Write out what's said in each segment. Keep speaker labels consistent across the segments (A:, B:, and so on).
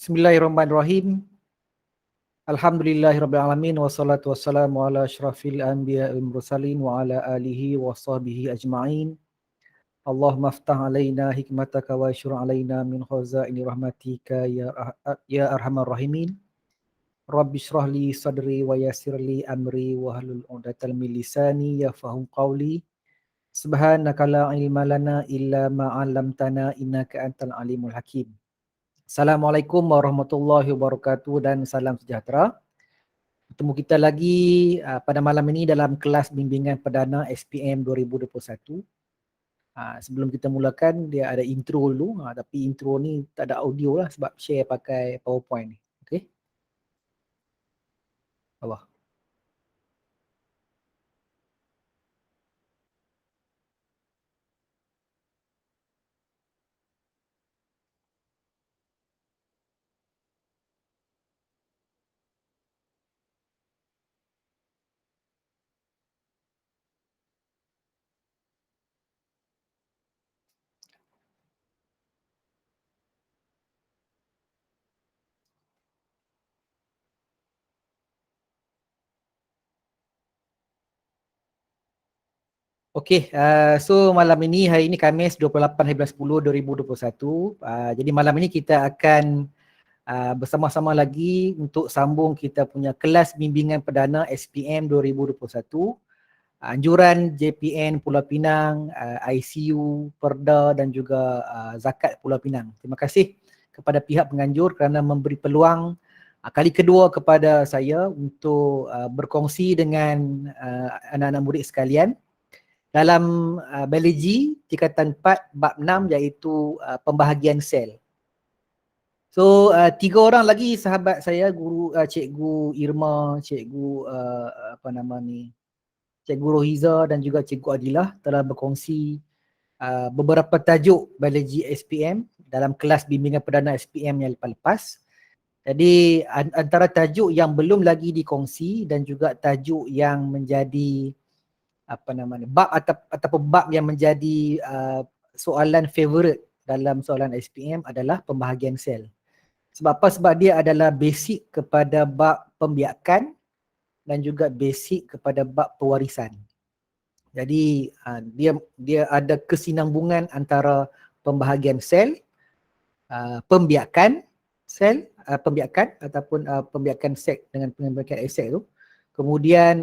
A: Bismillahirrahmanirrahim. Alhamdulillahirabbil alamin wassalatu wassalamu ala asyrafil anbiya'i wal mursalin wa ala alihi wa sahbihi ajma'in. Allahumma aftah alaina hikmataka wa syur alaina min khazaini rahmatika ya arhamar rahimin. Rabbi shrah li sadri wa yassir li amri wa hlul 'uqdatal min lisani yafqahu qawli. Subhanaka la ilma lana illa ma 'allamtana innaka antal alimul hakim. Assalamualaikum warahmatullahi wabarakatuh dan salam sejahtera. Bertemu kita lagi pada malam ini dalam kelas bimbingan perdana SPM 2021. Sebelum kita mulakan, dia ada intro dulu. Tapi intro ni tak ada audio lah sebab share pakai PowerPoint ni. Okay? Bawah. Okey, so malam ini, hari ini Khamis 28/10/2021. Jadi malam ini kita akan bersama-sama lagi untuk sambung kita punya kelas bimbingan perdana SPM 2021. Anjuran JPN Pulau Pinang, ICU, Perda dan juga Zakat Pulau Pinang. Terima kasih kepada pihak penganjur kerana memberi peluang kali kedua kepada saya untuk berkongsi dengan anak-anak murid sekalian dalam biologi tingkatan 4 bab 6 iaitu pembahagian sel. So 3 orang lagi sahabat saya, guru Cikgu Irma, Cikgu Cikgu Rohiza dan juga Cikgu Adilah telah berkongsi beberapa tajuk biologi SPM dalam kelas bimbingan perdana SPM yang lepas-lepas. Jadi antara tajuk yang belum lagi dikongsi dan juga tajuk yang menjadi bab ataupun bab yang menjadi soalan favorite dalam soalan SPM adalah pembahagian sel. Sebab apa? Sebab dia adalah basic kepada bab pembiakan dan juga basic kepada bab pewarisan. Jadi dia ada kesinambungan antara pembahagian sel, pembiakan sel, pembiakan ataupun pembiakan seks dengan pembiakan seks tu. Kemudian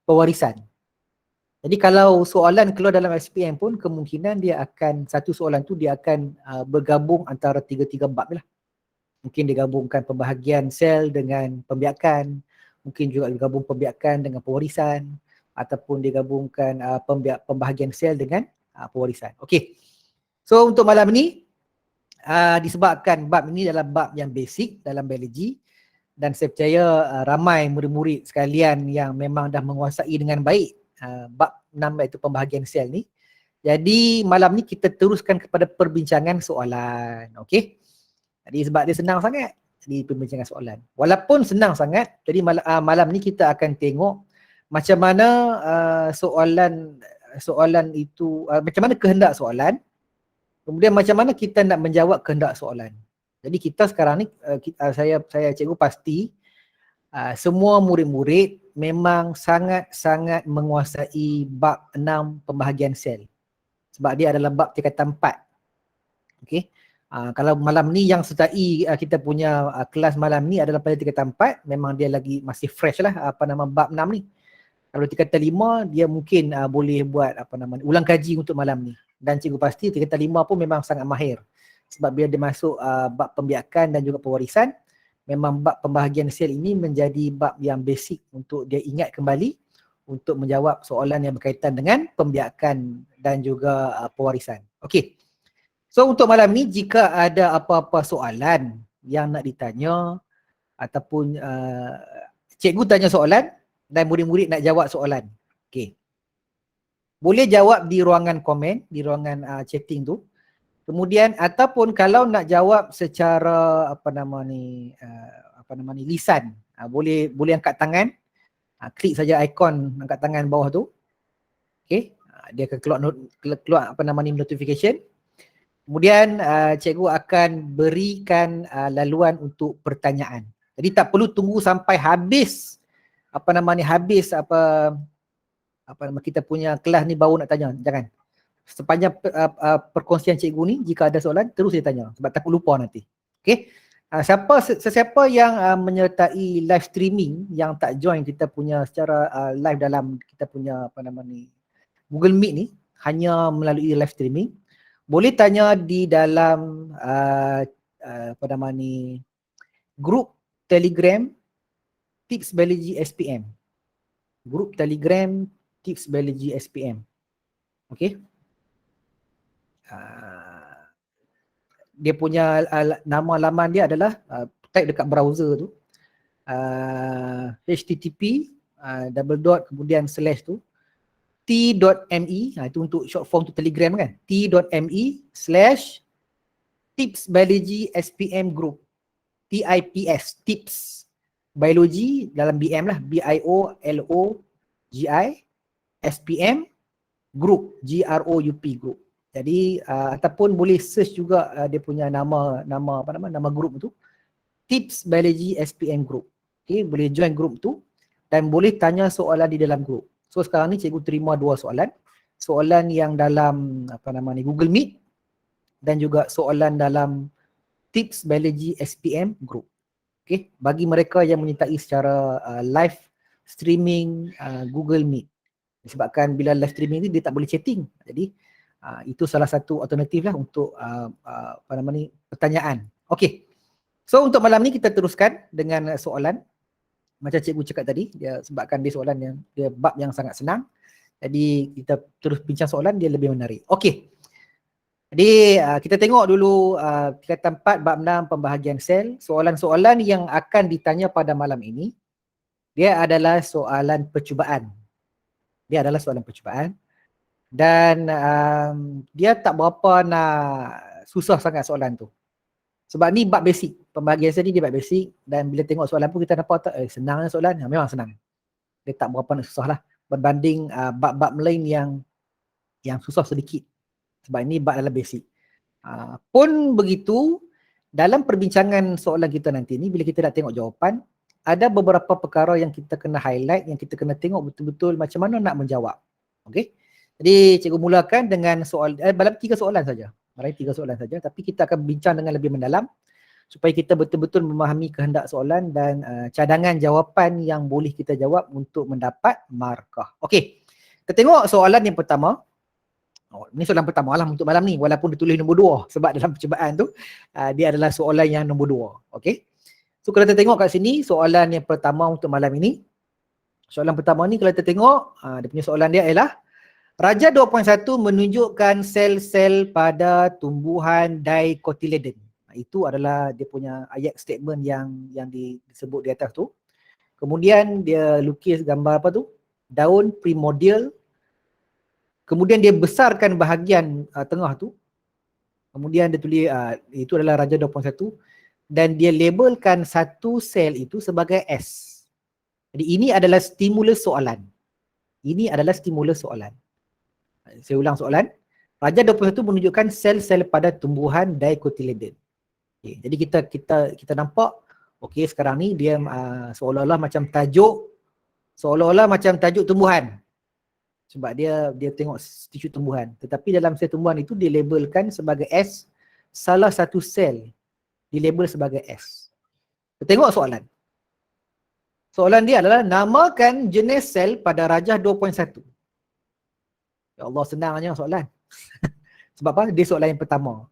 A: pewarisan. Jadi kalau soalan keluar dalam SPM pun kemungkinan dia akan, satu soalan tu dia akan bergabung antara tiga-tiga bab lah. Mungkin digabungkan pembahagian sel dengan pembiakan, mungkin juga digabung pembiakan dengan pewarisan, ataupun digabungkan pembahagian sel dengan pewarisan. Okey. So untuk malam ni disebabkan bab ini adalah bab yang basic dalam biologi dan saya percaya ramai murid-murid sekalian yang memang dah menguasai dengan baik bab 6 iaitu pembahagian sel ni. Jadi malam ni kita teruskan kepada perbincangan soalan. Okey. Jadi sebab dia senang sangat, jadi perbincangan soalan. Walaupun senang sangat, jadi malam ni kita akan tengok macam mana soalan itu, macam mana kehendak soalan, kemudian macam mana kita nak menjawab kehendak soalan. Jadi kita sekarang ni, saya cikgu pasti semua murid-murid memang sangat-sangat menguasai bab 6 pembahagian sel. Sebab dia adalah bab tingkatan 4. Okey. Kalau malam ni yang sertai kita punya kelas malam ni adalah pada tingkatan 4, memang dia lagi masih fresh lah bab 6 ni. Kalau tingkatan 5 dia mungkin boleh buat ulang kaji untuk malam ni. Dan cikgu pasti tingkatan 5 pun memang sangat mahir. Sebab bila dia masuk bab pembiakan dan juga pewarisan, memang bab pembahagian sel ini menjadi bab yang basic untuk dia ingat kembali untuk menjawab soalan yang berkaitan dengan pembiakan dan juga pewarisan. Okey. So untuk malam ni jika ada apa-apa soalan yang nak ditanya ataupun cikgu tanya soalan dan murid-murid nak jawab soalan. Okey. Boleh jawab di ruangan komen, di ruangan chatting tu. Kemudian ataupun kalau nak jawab secara lisan, boleh angkat tangan, klik saja ikon angkat tangan bawah tu. Okey, dia akan keluar notification. Kemudian cikgu akan berikan laluan untuk pertanyaan. Jadi tak perlu tunggu sampai habis kita punya kelas ni baru nak tanya, jangan. Sepanjang perkongsian cikgu ni, jika ada soalan terus dia tanya sebab takut lupa nanti. Okey. Sesiapa yang menyertai live streaming yang tak join kita punya secara live dalam kita punya Google Meet ni, hanya melalui live streaming, boleh tanya di dalam grup Telegram Tips Biology SPM. Grup Telegram Tips Biology SPM. Okey. Dia punya nama laman dia adalah type dekat browser tu http // tu t.me, itu untuk short form tu Telegram kan, t.me/tips biology SPM group, TIPS, tips biology dalam BM lah, BIOLOGI SPM group, GROUP group. Jadi ataupun boleh search juga dia punya nama grup tu, Tips Biology SPM group. Okay, boleh join grup tu dan boleh tanya soalan di dalam grup. So sekarang ni cikgu terima 2 soalan. Soalan yang dalam Google Meet dan juga soalan dalam Tips Biology SPM group. Okay, bagi mereka yang menyertai secara live streaming Google Meet. Disebabkan bila live streaming ni dia tak boleh chatting. Jadi itu salah satu alternatif lah untuk pertanyaan. Okey. So untuk malam ni kita teruskan dengan soalan. Macam cikgu cakap tadi, dia sebabkan dia soalan yang dia bab yang sangat senang. Jadi kita terus bincang soalan, dia lebih menarik. Okey. Jadi kita tengok dulu tingkatan 4 bab 6 pembahagian sel. Soalan-soalan yang akan ditanya pada malam ini, dia adalah soalan percubaan. Dia adalah soalan percubaan. Dan dia tak berapa susah sangat soalan tu. Sebab ni bab basic. Pembahagian sel ni dia bab basic. Dan bila tengok soalan pun kita nampak senang soalan. Memang senang. Dia tak berapa nak susah lah. Berbanding bab-bab lain yang susah sedikit. Sebab ini bab dalam basic. Pun begitu, dalam perbincangan soalan kita nanti ni, bila kita nak tengok jawapan, ada beberapa perkara yang kita kena highlight, yang kita kena tengok betul-betul macam mana nak menjawab. Okey? Jadi cikgu mulakan dengan dalam 3 soalan saja. Meraih 3 soalan saja, tapi kita akan bincang dengan lebih mendalam supaya kita betul-betul memahami kehendak soalan dan cadangan jawapan yang boleh kita jawab untuk mendapat markah. Okey. Kita tengok soalan yang pertama. Ini soalan pertama lah untuk malam ni, walaupun ditulis nombor 2 sebab dalam percubaan tu dia adalah soalan yang nombor 2. Okey. So kalau kita tengok kat sini soalan yang pertama untuk malam ini. Soalan pertama ni kalau kita tengok dia punya soalan dia ialah Raja 2.1 menunjukkan sel-sel pada tumbuhan dicotyledon. Itu adalah dia punya ayat statement yang disebut di atas tu. Kemudian dia lukis gambar apa tu? Daun primordial. Kemudian dia besarkan bahagian tengah tu. Kemudian dia tulis itu adalah Raja 2.1 dan dia labelkan satu sel itu sebagai S. Jadi ini adalah stimulus soalan. Ini adalah stimulus soalan. Saya ulang soalan. Raja 21 menunjukkan sel-sel pada tumbuhan dicotyledon. Okay, jadi kita nampak okey sekarang ni dia seolah-olah macam tajuk tumbuhan. Sebab dia tengok tisu tumbuhan. Tetapi dalam sel tumbuhan itu dilabelkan sebagai S, salah satu sel dilabel sebagai S. Kita tengok soalan. Soalan dia adalah namakan jenis sel pada Rajah 2.1. Ya Allah, senangnya soalan. Sebab apa? Dia soalan yang pertama.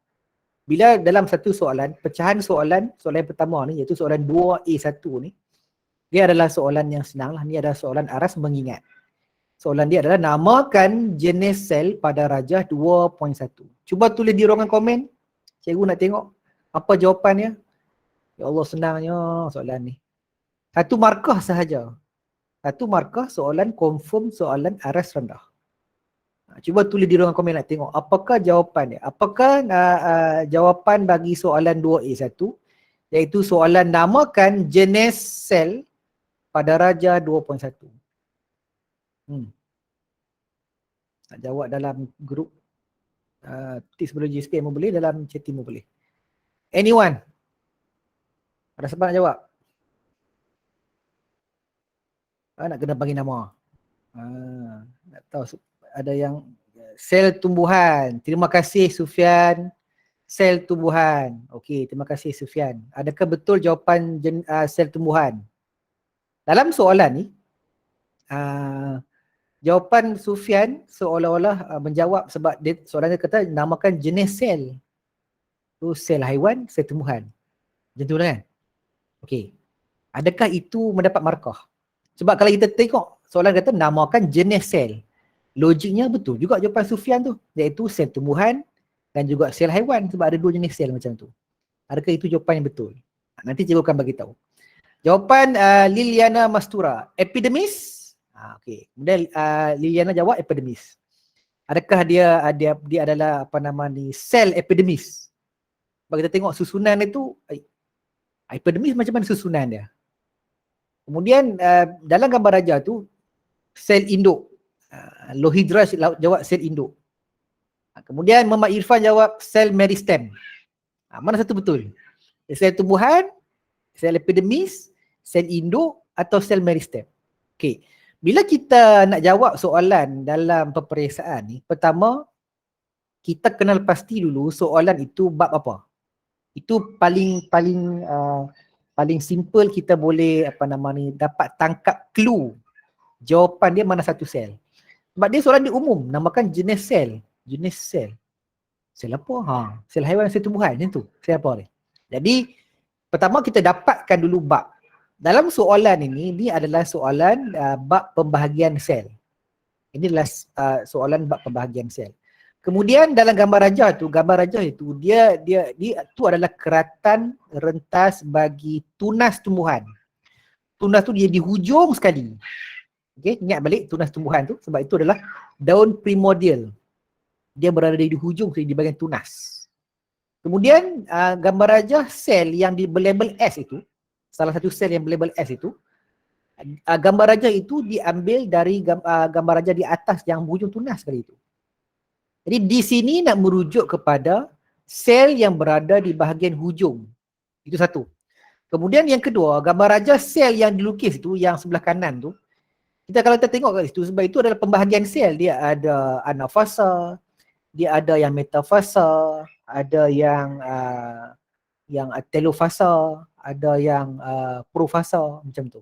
A: Bila dalam satu soalan, pecahan soalan yang pertama ni, iaitu soalan 2A1 ni, dia adalah soalan yang senang lah. Ni adalah soalan aras mengingat. Soalan dia adalah namakan jenis sel pada Rajah 2.1. Cuba tulis di ruangan komen. Cikgu nak tengok apa jawapannya. Ya Allah, senangnya soalan ni. 1 markah sahaja. 1 markah soalan confirm soalan aras rendah. Cuba tulis di ruangan komen nak tengok apakah jawapan dia. Apakah jawapan bagi soalan 2A1 iaitu soalan namakan jenis sel pada Rajah 2.1. Nak jawab dalam grup Tips biologi sikit pun boleh, dalam chatting pun boleh. Anyone? Ada siapa nak jawab? Nak kena bagi nama. Tak tahu, ada yang sel tumbuhan. Terima kasih Sufian. Sel tumbuhan. Okey, terima kasih Sufian. Adakah betul jawapan sel tumbuhan? Dalam soalan ni, jawapan Sufian seolah-olah menjawab sebab dia, soalan dia kata namakan jenis sel. Tu sel haiwan, sel tumbuhan. Macam tu kan? Okey. Adakah itu mendapat markah? Sebab kalau kita tengok soalan kata namakan jenis sel. Logiknya betul juga jawapan Sufian tu, iaitu sel tumbuhan dan juga sel haiwan, sebab ada dua jenis sel macam tu. Adakah itu jawapan yang betul? Nanti cikgu akan bagi tahu. Jawapan Liliana Mastura, epidermis. Okey. Kemudian Liliana jawab epidermis. Adakah dia adalah apa nama ni, sel epidermis? Sebab kita tengok susunan itu, epidermis macam mana susunan dia. Kemudian dalam gambar raja tu sel induk. Lohidra jawab sel induk. Kemudian Muhammad Irfan jawab sel meristem. Mana satu betul? Sel tumbuhan, sel epidermis, sel induk atau sel meristem? Okey. Bila kita nak jawab soalan dalam peperiksaan ni, pertama kita kenal pasti dulu soalan itu bab apa. Itu paling simple, kita boleh dapat tangkap clue jawapan dia mana satu sel. Sebab dia soalan dia umum, namakan jenis sel. Jenis sel. Sel apa? Sel haiwan, sel tumbuhan, macam tu. Sel apa ni? Jadi pertama kita dapatkan dulu bab. Dalam soalan ini adalah soalan bab pembahagian sel. Ini adalah soalan bab pembahagian sel. Kemudian dalam gambar raja itu dia itu adalah keratan rentas bagi tunas tumbuhan. Tunas tu dia di hujung sekali. Okey, ingat balik tunas tumbuhan tu, sebab itu adalah daun primordial. Dia berada di hujung sekali, di bahagian tunas. Kemudian gambar raja sel yang berlabel S itu, salah satu sel yang berlabel S itu, gambar raja itu diambil dari gambar raja di atas yang berhujung tunas sekali itu. Jadi di sini nak merujuk kepada sel yang berada di bahagian hujung. Itu satu. Kemudian yang kedua, gambar raja sel yang dilukis itu, yang sebelah kanan tu, kalau kita tengok kat situ, sebab itu adalah pembahagian sel. Dia ada anafasa, dia ada yang metafasa, ada yang telofasa, ada yang profasa, macam tu.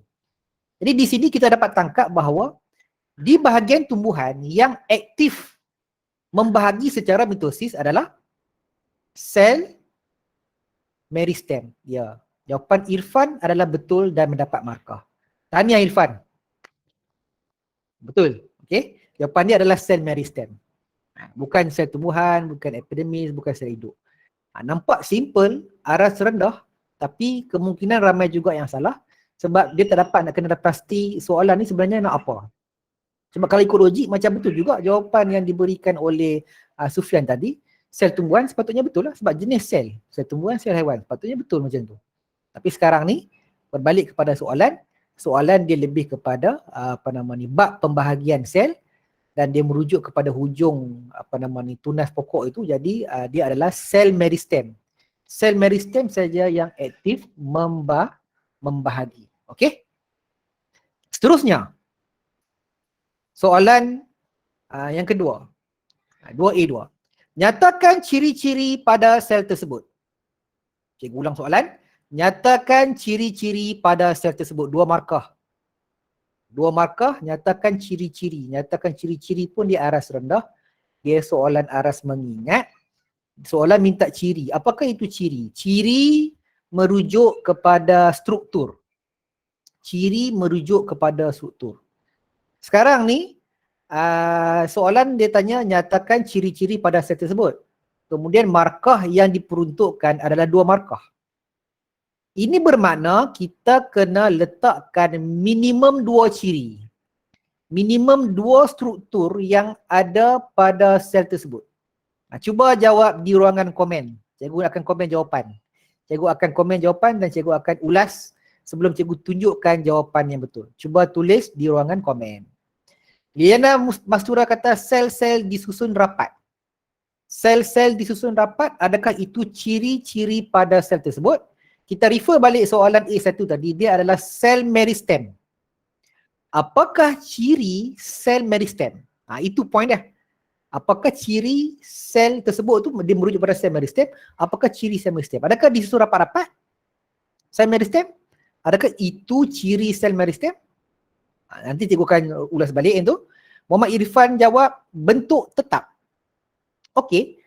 A: Jadi di sini kita dapat tangkap bahawa di bahagian tumbuhan yang aktif membahagi secara mitosis adalah sel meristem. Ya, jawapan Irfan adalah betul dan mendapat markah. Tahniah Irfan. Betul. Okey. Jawapan dia adalah sel meristem. Bukan sel tumbuhan, bukan epidermis, bukan sel hidup. Nampak simple, aras rendah, tapi kemungkinan ramai juga yang salah sebab dia tak dapat nak kena pasti soalan ni sebenarnya nak apa. Sebab kalau ikut logik macam betul juga jawapan yang diberikan oleh Sufian tadi, sel tumbuhan sepatutnya betul lah sebab jenis sel. Sel tumbuhan, sel haiwan, sepatutnya betul macam tu. Tapi sekarang ni berbalik kepada soalan dia lebih kepada bab pembahagian sel dan dia merujuk kepada hujung tunas pokok itu, jadi dia adalah sel meristem. Sel meristem saja yang aktif membahagi. Okey? Seterusnya, soalan yang kedua. 2A2. Nyatakan ciri-ciri pada sel tersebut. Cikgu ulang soalan. Nyatakan ciri-ciri pada sel tersebut. 2 markah. 2 markah, nyatakan ciri-ciri. Nyatakan ciri-ciri pun dia aras rendah. Dia soalan aras mengingat. Soalan minta ciri. Apakah itu ciri? Ciri merujuk kepada struktur. Ciri merujuk kepada struktur. Sekarang ni, soalan dia tanya nyatakan ciri-ciri pada sel tersebut. Kemudian markah yang diperuntukkan adalah 2 markah. Ini bermakna kita kena letakkan minimum 2 ciri. Minimum 2 struktur yang ada pada sel tersebut. Cuba jawab di ruangan komen. Cikgu akan komen jawapan. Cikgu akan komen jawapan dan cikgu akan ulas sebelum cikgu tunjukkan jawapan yang betul. Cuba tulis di ruangan komen. Liana Mastura kata sel-sel disusun rapat. Sel-sel disusun rapat, adakah itu ciri-ciri pada sel tersebut? Kita refer balik soalan A1 tadi, dia adalah sel meristem. Apakah ciri sel meristem? Itu point dia. Apakah ciri sel tersebut tu dia merujuk pada sel meristem? Apakah ciri sel meristem? Adakah disusun rapat-rapat sel meristem? Adakah itu ciri sel meristem? Nanti cikgu akan ulas balik yang tu. Muhammad Irfan jawab bentuk tetap. Okey.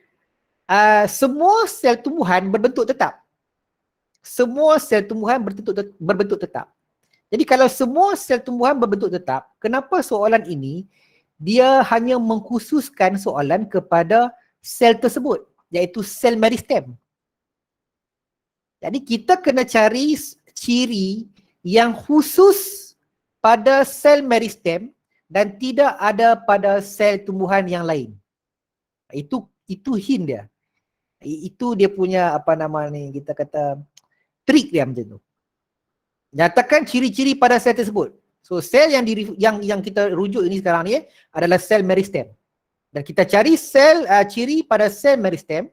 A: Semua sel tumbuhan berbentuk tetap. Semua sel tumbuhan berbentuk tetap. Jadi kalau semua sel tumbuhan berbentuk tetap, kenapa soalan ini dia hanya mengkhususkan soalan kepada sel tersebut, iaitu sel meristem. Jadi kita kena cari ciri yang khusus pada sel meristem dan tidak ada pada sel tumbuhan yang lain. Itu hint dia. Itu dia punya apa nama ni, kita kata trik dia macam tu. Nyatakan ciri-ciri pada sel tersebut. So sel yang kita rujuk ini sekarang ni adalah sel meristem. Dan kita cari sel ciri pada sel meristem,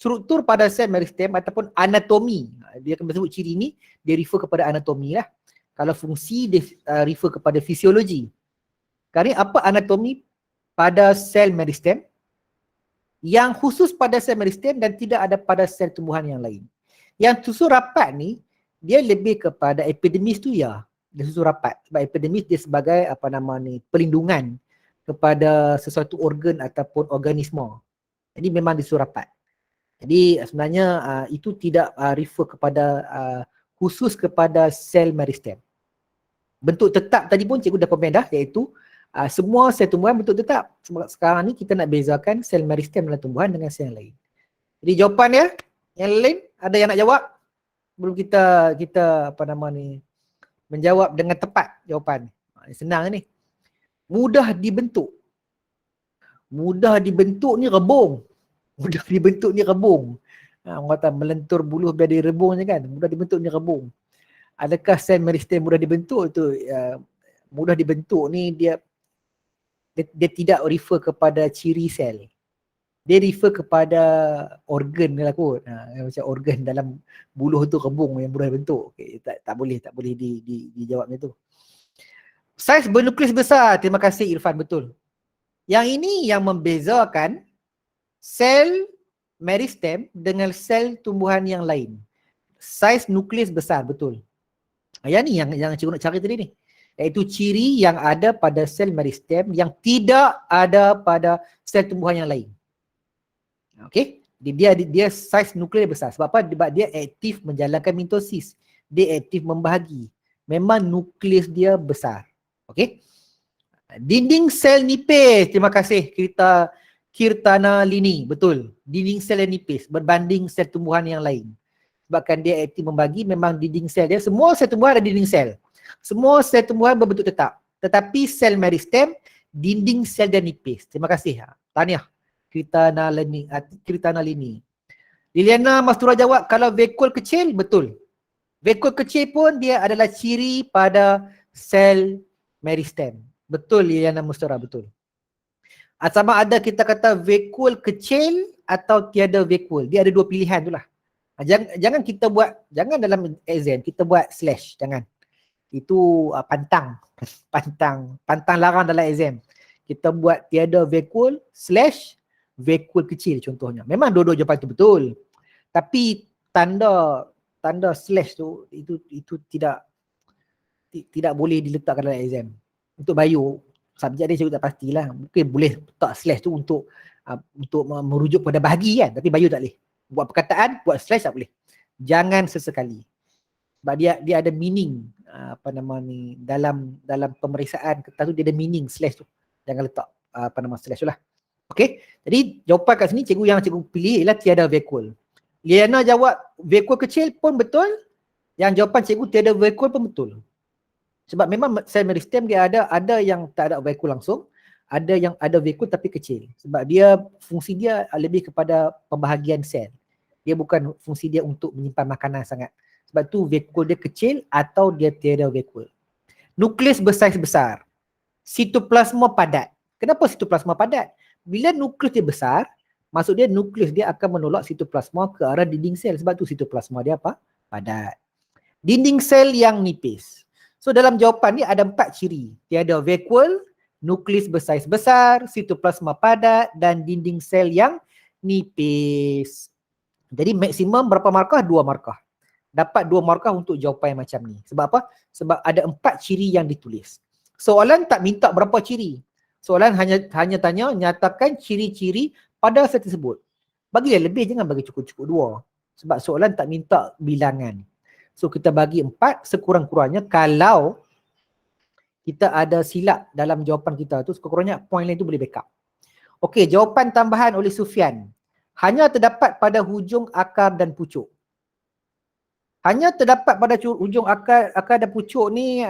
A: struktur pada sel meristem ataupun anatomi. Dia akan sebut ciri ini, dia refer kepada anatomi lah. Kalau fungsi dia refer kepada fisiologi. Sekarang apa anatomi pada sel meristem yang khusus pada sel meristem dan tidak ada pada sel tumbuhan yang lain. Yang susun rapat ni dia lebih kepada epidermis tu ya. Dia susun rapat. Sebab epidermis dia sebagai apa nama ni, perlindungan kepada sesuatu organ ataupun organisme. Jadi memang disusun rapat. Jadi sebenarnya itu tidak refer kepada khusus kepada sel meristem. Bentuk tetap tadi pun cikgu dah komen dah, iaitu semua sel tumbuhan bentuk tetap. Sebab sekarang ni kita nak bezakan sel meristem dalam tumbuhan dengan sel yang lain. Jadi jawapan dia, yang lain ada yang nak jawab? Belum kita apa nama ni, menjawab dengan tepat jawapan. Senang ni. Mudah dibentuk. Mudah dibentuk ni rebung. Mudah dibentuk ni rebung. Orang kata melentur buluh biar dia rebung je kan. Mudah dibentuk ni rebung. Adakah sel meristem mudah dibentuk tu? Mudah dibentuk ni dia tidak refer kepada ciri sel. Dia refer kepada organ dia lah kot. Macam organ dalam buluh tu rebung yang mudah bentuk. Okay, tak boleh dijawab macam tu. Saiz bernukleus besar. Terima kasih Irfan, betul. Yang ini yang membezakan sel meristem dengan sel tumbuhan yang lain. Saiz nukleus besar, betul. Yang ni yang cikgu nak cari tadi ni. Iaitu ciri yang ada pada sel meristem yang tidak ada pada sel tumbuhan yang lain. Okey, dia saiz nukleus besar. Sebab apa? Sebab dia aktif menjalankan mitosis. Dia aktif membahagi. Memang nukleus dia besar. Okey. Dinding sel nipis. Terima kasih Kirtana Lini. Betul. Dinding sel yang nipis berbanding sel tumbuhan yang lain. Sebabkan dia aktif membahagi, memang dinding sel dia, semua sel tumbuhan ada dinding sel. Semua sel tumbuhan berbentuk tetap. Tetapi sel meristem, dinding sel dia nipis. Terima kasih. Tahniah. Kirtana Lini. Liliana Mastura jawab, kalau vakuol kecil, betul. Vakuol kecil pun dia adalah ciri pada sel meristem. Betul Liliana Mastura, betul. Sama ada kita kata vakuol kecil atau tiada vakuol. Dia ada dua pilihan tu lah. Jangan kita buat, jangan dalam exam kita buat slash, jangan. Itu pantang larang dalam exam. Kita buat tiada vakuol slash vakuol kecil contohnya. Memang dua-dua jawapan itu betul. Tapi tanda slash tu itu tidak boleh diletakkan dalam exam. Untuk bio, subjek dia cikgu tak pastilah. Mungkin boleh letak slash tu untuk merujuk pada bahagi kan, tapi bio tak boleh. Buat perkataan, buat slash tak boleh. Jangan sesekali. Sebab dia ada meaning apa nama ni, dalam pemeriksaan kertas tu dia ada meaning slash tu. Jangan letak apa nama slash tu lah. Okey, jadi jawapan kat sini yang cikgu pilih ialah tiada vakuol. Liana jawab vakuol kecil pun betul. Yang jawapan cikgu tiada vakuol pun betul. Sebab memang sel meristem dia ada yang tak ada vakuol langsung, ada yang ada vakuol tapi kecil. Sebab dia fungsi dia lebih kepada pembahagian sel. Dia bukan fungsi dia untuk menyimpan makanan sangat. Sebab tu vakuol dia kecil atau dia tiada vakuol. Nukleus bersaiz besar. Sitoplasma padat. Kenapa sitoplasma padat? Bila nukleus dia besar, Maksud dia nukleus dia akan menolak sitoplasma ke arah dinding sel. Sebab tu sitoplasma dia apa? Padat. Dinding sel yang nipis. So dalam jawapan ni ada 4 ciri. Dia ada vacuole, nukleus bersaiz besar, sitoplasma padat dan dinding sel yang nipis. Jadi maksimum berapa markah? 2 markah. Dapat 2 markah untuk jawapan yang macam ni. Sebab apa? Sebab ada 4 ciri yang ditulis. Soalan tak minta berapa ciri. Soalan hanya tanya nyatakan ciri-ciri pada sel tersebut. Bagilah lebih, jangan bagi cukup-cukup 2. Sebab soalan tak minta bilangan. So kita bagi 4 sekurang-kurangnya kalau kita ada silap dalam jawapan kita tu, sekurang-kurangnya poin lain tu boleh backup. Okey, jawapan tambahan oleh Sufian. Hanya terdapat pada hujung akar dan pucuk. Hanya terdapat pada hujung akar dan pucuk ni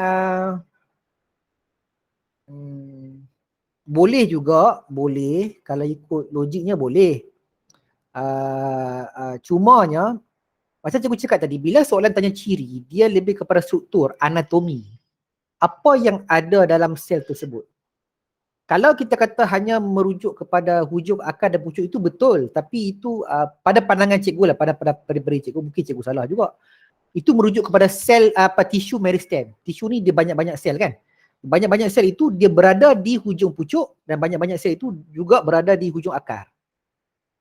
A: boleh juga, boleh. Kalau ikut logiknya boleh. Cumanya, macam cikgu cakap tadi, bila soalan tanya ciri, dia lebih kepada struktur, anatomi. Apa yang ada dalam sel tersebut. Kalau kita kata hanya merujuk kepada hujung akar dan pucuk itu betul. Tapi itu pada pandangan cikgu lah, pada cikgu, mungkin cikgu salah juga. Itu merujuk kepada sel tisu meristem. Tisu ni dia banyak-banyak sel kan. Banyak-banyak sel itu dia berada di hujung pucuk dan banyak-banyak sel itu juga berada di hujung akar.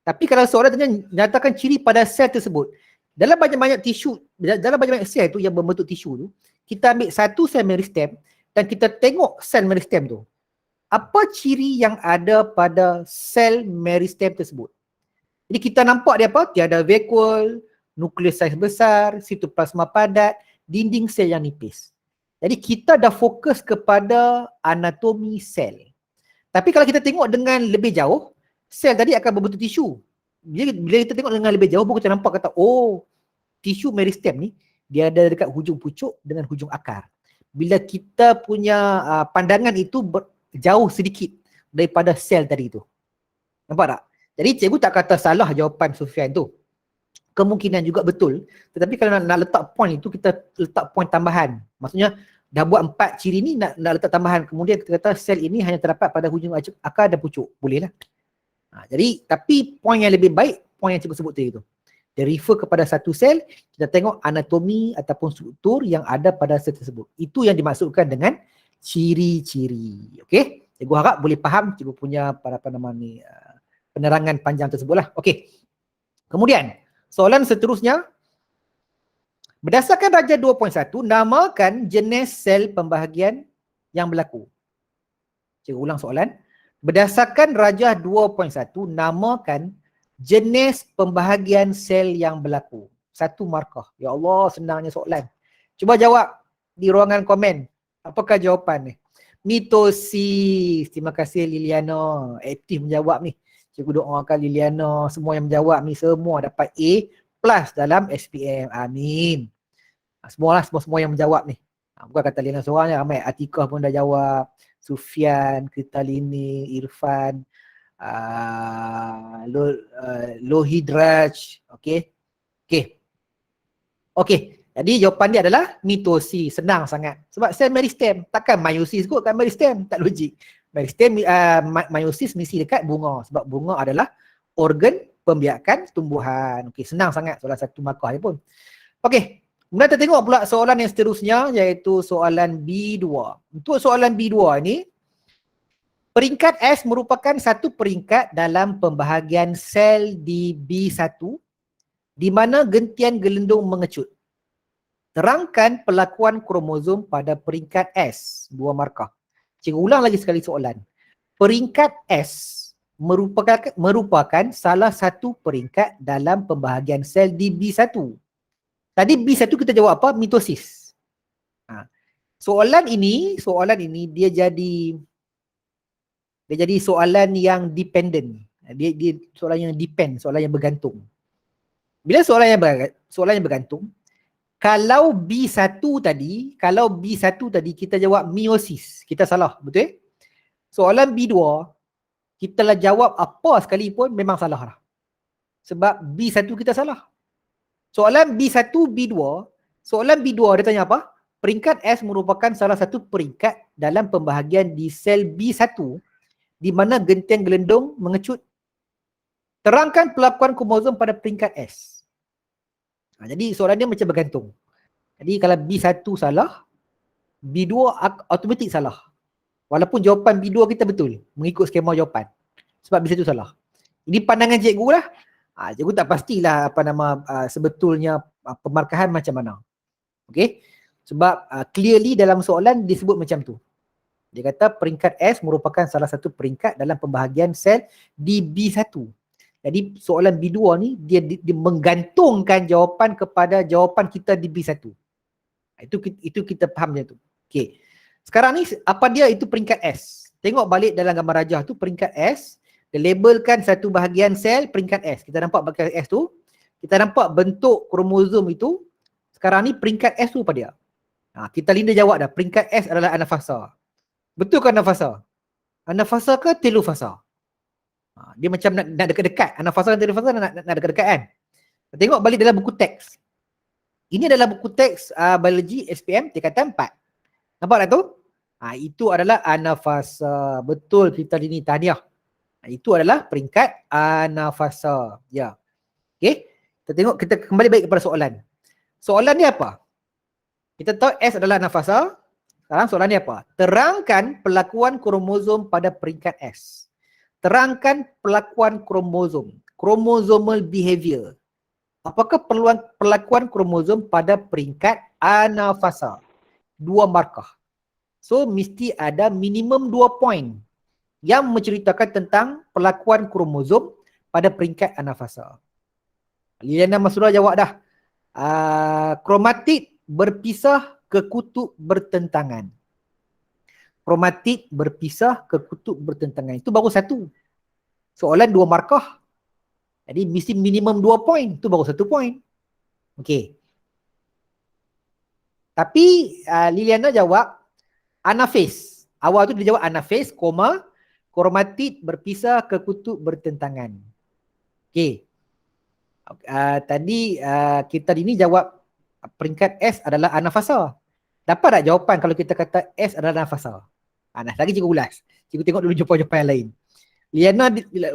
A: Tapi kalau soalan tanya nyatakan ciri pada sel tersebut, dalam banyak-banyak tisu, dalam banyak-banyak sel itu yang membentuk tisu tu, kita ambil satu sel meristem dan kita tengok sel meristem tu. Apa ciri yang ada pada sel meristem tersebut? Jadi kita nampak dia apa? Tiada vacuole, nukleus saiz besar, sitoplasma padat, dinding sel yang nipis. Jadi kita dah fokus kepada anatomi sel. Tapi kalau kita tengok dengan lebih jauh, sel tadi akan berbentuk tisu. Bila kita tengok dengan lebih jauh, baru kita nampak kata, oh, tisu meristem ni, dia ada dekat hujung pucuk dengan hujung akar. Bila kita punya pandangan itu jauh sedikit daripada sel tadi tu. Nampak tak? Jadi cikgu tak kata salah jawapan Sufian tu. Kemungkinan juga betul. Tetapi kalau nak letak point itu, kita letak point tambahan. Maksudnya, dah buat 4 ciri ni nak letak tambahan. Kemudian kita kata sel ini hanya terdapat pada hujung akar dan pucuk. Boleh lah. Jadi, tapi point yang lebih baik, point yang cikgu sebut tadi tu. Dia refer kepada satu sel, kita tengok anatomi ataupun struktur yang ada pada sel tersebut. Itu yang dimaksudkan dengan ciri-ciri. Okey? Cikgu harap boleh faham cikgu punya penerangan panjang tersebutlah. Okey. Kemudian, soalan seterusnya. Berdasarkan Raja 2.1, namakan jenis sel pembahagian yang berlaku. Cikgu ulang soalan. Berdasarkan Raja 2.1, namakan jenis pembahagian sel yang berlaku. 1 markah. Ya Allah, senangnya soalan. Cuba jawab di ruangan komen. Apakah jawapan ni? Mitosis. Terima kasih Liliana. Aktif menjawab ni. Cikgu doakan Liliana. Semua yang menjawab ni semua dapat A plus dalam SPM. Amin. Semua yang menjawab ni. Bukan kata Liliana seorang je. Ramai Atikah pun dah jawab. Sufian, Kritalini, Irfan, Lohidraj. Okey. Jadi jawapan dia adalah mitosis. Senang sangat. Sebab sel meristem. Takkan meiosis kot kan meristem. Tak logik. Meristem, meiosis mesti dekat bunga. Sebab bunga adalah organ pembiakan tumbuhan. Okey, senang sangat soalan 1 markah ni pun. Okey. Kemudian kita tengok pula soalan yang seterusnya, iaitu soalan B2. Untuk soalan B2 ini, peringkat S merupakan satu peringkat dalam pembahagian sel di B1 di mana gentian gelendung mengecut. Terangkan pelakuan kromosom pada peringkat S. 2 markah. Cikgu ulang lagi sekali soalan. Peringkat S merupakan salah satu peringkat dalam pembahagian sel di B1. Tadi B1 kita jawab apa? Mitosis. Soalan ini dia jadi soalan yang dependent. Dia soalan yang depend, soalan yang bergantung. Bila soalan yang bergantung, kalau B1 tadi kita jawab meiosis, kita salah, betul? Soalan B2 kita lah jawab apa sekalipun memang salah lah. Sebab B1 kita salah. Soalan B1, B2 dia tanya apa? Peringkat S merupakan salah satu peringkat dalam pembahagian di sel B1 di mana gentian gelendung mengecut. Terangkan pelakuan kromosom pada peringkat S. Jadi soalan dia macam bergantung. Jadi kalau B1 salah, B2 automatik salah. Walaupun jawapan B2 kita betul, mengikut skema jawapan. Sebab B1 salah. Ini pandangan cikgu lah. Cikgu tak pastilah sebetulnya pemarkahan macam mana. Okay. Sebab clearly dalam soalan disebut macam tu. Dia kata peringkat S merupakan salah satu peringkat dalam pembahagian sel di B1. Jadi soalan B2 ni dia menggantungkan jawapan kepada jawapan kita di B1. Itu kita faham macam tu. Okey. Sekarang ni apa dia itu peringkat S. Tengok balik dalam gambar rajah tu peringkat S, dia labelkan satu bahagian sel peringkat S. Kita nampak bahagian S tu, kita nampak bentuk kromosom itu. Sekarang ni peringkat S tu apa dia? Kita Linda jawab dah, peringkat S adalah anafasa. Betul ke anafasa? Anafasa ke telofasa? Dia macam nak dekat-dekat. Anafasa dan telofasa nak dekat-dekat kan? Tengok balik dalam buku teks. Ini adalah buku teks biologi SPM tingkatan 4. Nampak tak tu? Itu adalah anafasa. Betul kita ini tahniah. Itu adalah peringkat anafasa. Ya. Okey. Kita tengok, kita kembali balik kepada soalan. Soalan ni apa? Kita tahu S adalah anafasa. Sekarang soalan ni apa? Terangkan pelakuan kromosom pada peringkat S. Terangkan pelakuan kromosom. Chromosomal behavior. Apakah pelakuan kromosom pada peringkat anafasa? 2 markah. So, mesti ada minimum 2 poin yang menceritakan tentang pelakuan kromosom pada peringkat anafasa. Liliana Masura jawab dah. Kromatid berpisah ke kutub bertentangan. Kromatid berpisah ke kutub bertentangan. Itu baru satu. Soalan 2 markah. Jadi mesti minimum 2 poin. Itu baru 1 poin. Okey. Tapi Liliana jawab anafase. Awal tu dia jawab anafase, kromatid berpisah ke kutub bertentangan. Okey. Tadi kita ini jawab peringkat S adalah anafasa. Dapat tak jawapan kalau kita kata S adalah anafasa? Nah, lagi cikgu ulas. Cikgu tengok dulu jawapan-jawapan yang lain. Liana,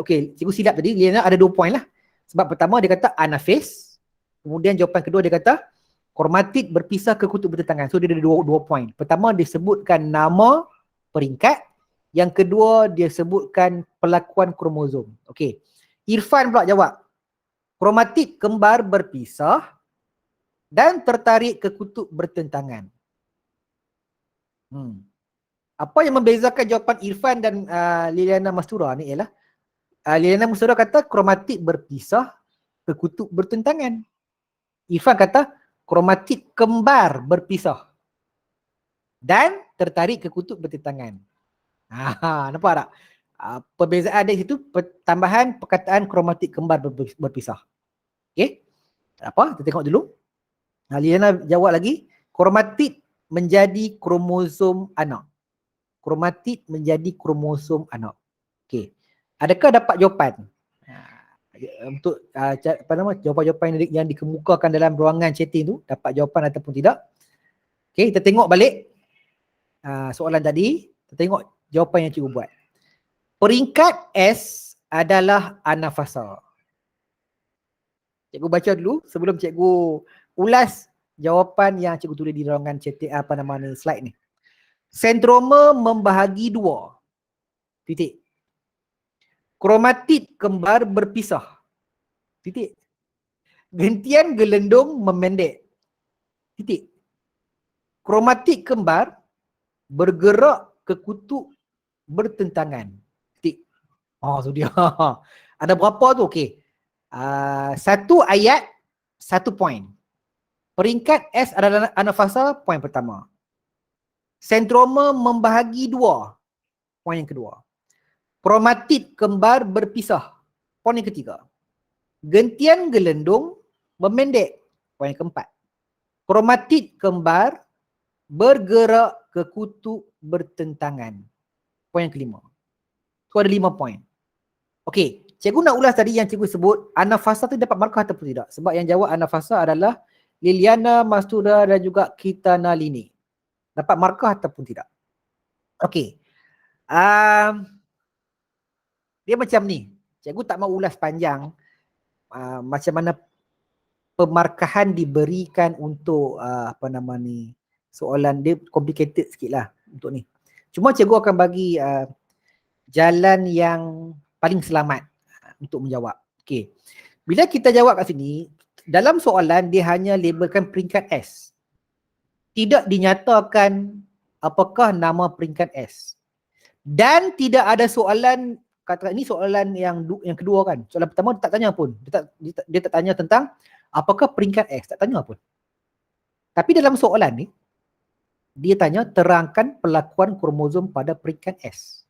A: okey, cikgu silap tadi. Liana ada 2 poin lah. Sebab pertama dia kata anafase. Kemudian jawapan kedua dia kata kromatid berpisah ke kutub bertentangan. So dia ada 2 poin. Pertama dia sebutkan nama peringkat. Yang kedua dia sebutkan pelakuan kromosom. Okey. Irfan pula jawab. Kromatid kembar berpisah dan tertarik ke kutub bertentangan. Apa yang membezakan jawapan Irfan dan Liliana Mastura ni ialah Liliana Mastura kata kromatid berpisah ke kutub bertentangan. Irfan kata kromatid kembar berpisah dan tertarik ke kutub bertentangan. Nampak tak? Perbezaan di situ tambahan perkataan kromatid kembar berpisah. Okey? Apa? Kita tengok dulu. Liliana jawab lagi, kromatid menjadi kromosom anak. Kromatid menjadi kromosom anak. Okey. Adakah dapat jawapan? Untuk jawapan-jawapan yang dikemukakan dalam ruangan chatting tu, dapat jawapan ataupun tidak? Okey, kita tengok balik soalan tadi. Kita tengok jawapan yang cikgu buat. Peringkat S adalah anafasa. Cikgu baca dulu sebelum cikgu ulas jawapan yang cikgu tulis di ruangan chatting slide ni. Sentroma membahagi 2. Titik. Kromatid kembar berpisah. Titik. Gentian gelendung memendek. Titik. Kromatid kembar bergerak ke kutub bertentangan. Titik. So dia. Ada berapa tu? Okey. 1 ayat, 1 poin. Peringkat S adalah anafasa, poin pertama. Sentroma membahagi 2, poin yang kedua. Kromatid kembar berpisah, poin yang ketiga. Gentian gelendung memendek, poin yang keempat. Kromatid kembar bergerak ke kutub bertentangan, poin yang kelima. So ada 5 poin. Okey, cikgu nak ulas tadi yang cikgu sebut anafasa tu dapat markah ataupun tidak. Sebab yang jawab anafasa adalah Liliana Mastura dan juga Kita Nalini. Dapat markah ataupun tidak. Okey. Dia macam ni. Cikgu tak mau ulas panjang macam mana pemarkahan diberikan untuk apa nama ni, soalan dia complicated sikit lah untuk ni. Cuma cikgu akan bagi jalan yang paling selamat untuk menjawab. Okey. Bila kita jawab kat sini, dalam soalan dia hanya labelkan peringkat S. Tidak dinyatakan apakah nama peringkat S. Dan tidak ada soalan, kata ini soalan yang kedua kan. Soalan pertama dia tak tanya pun. Dia tak tanya tentang apakah peringkat S, tak tanya pun. Tapi dalam soalan ni, dia tanya terangkan pelakuan kromosom pada peringkat S.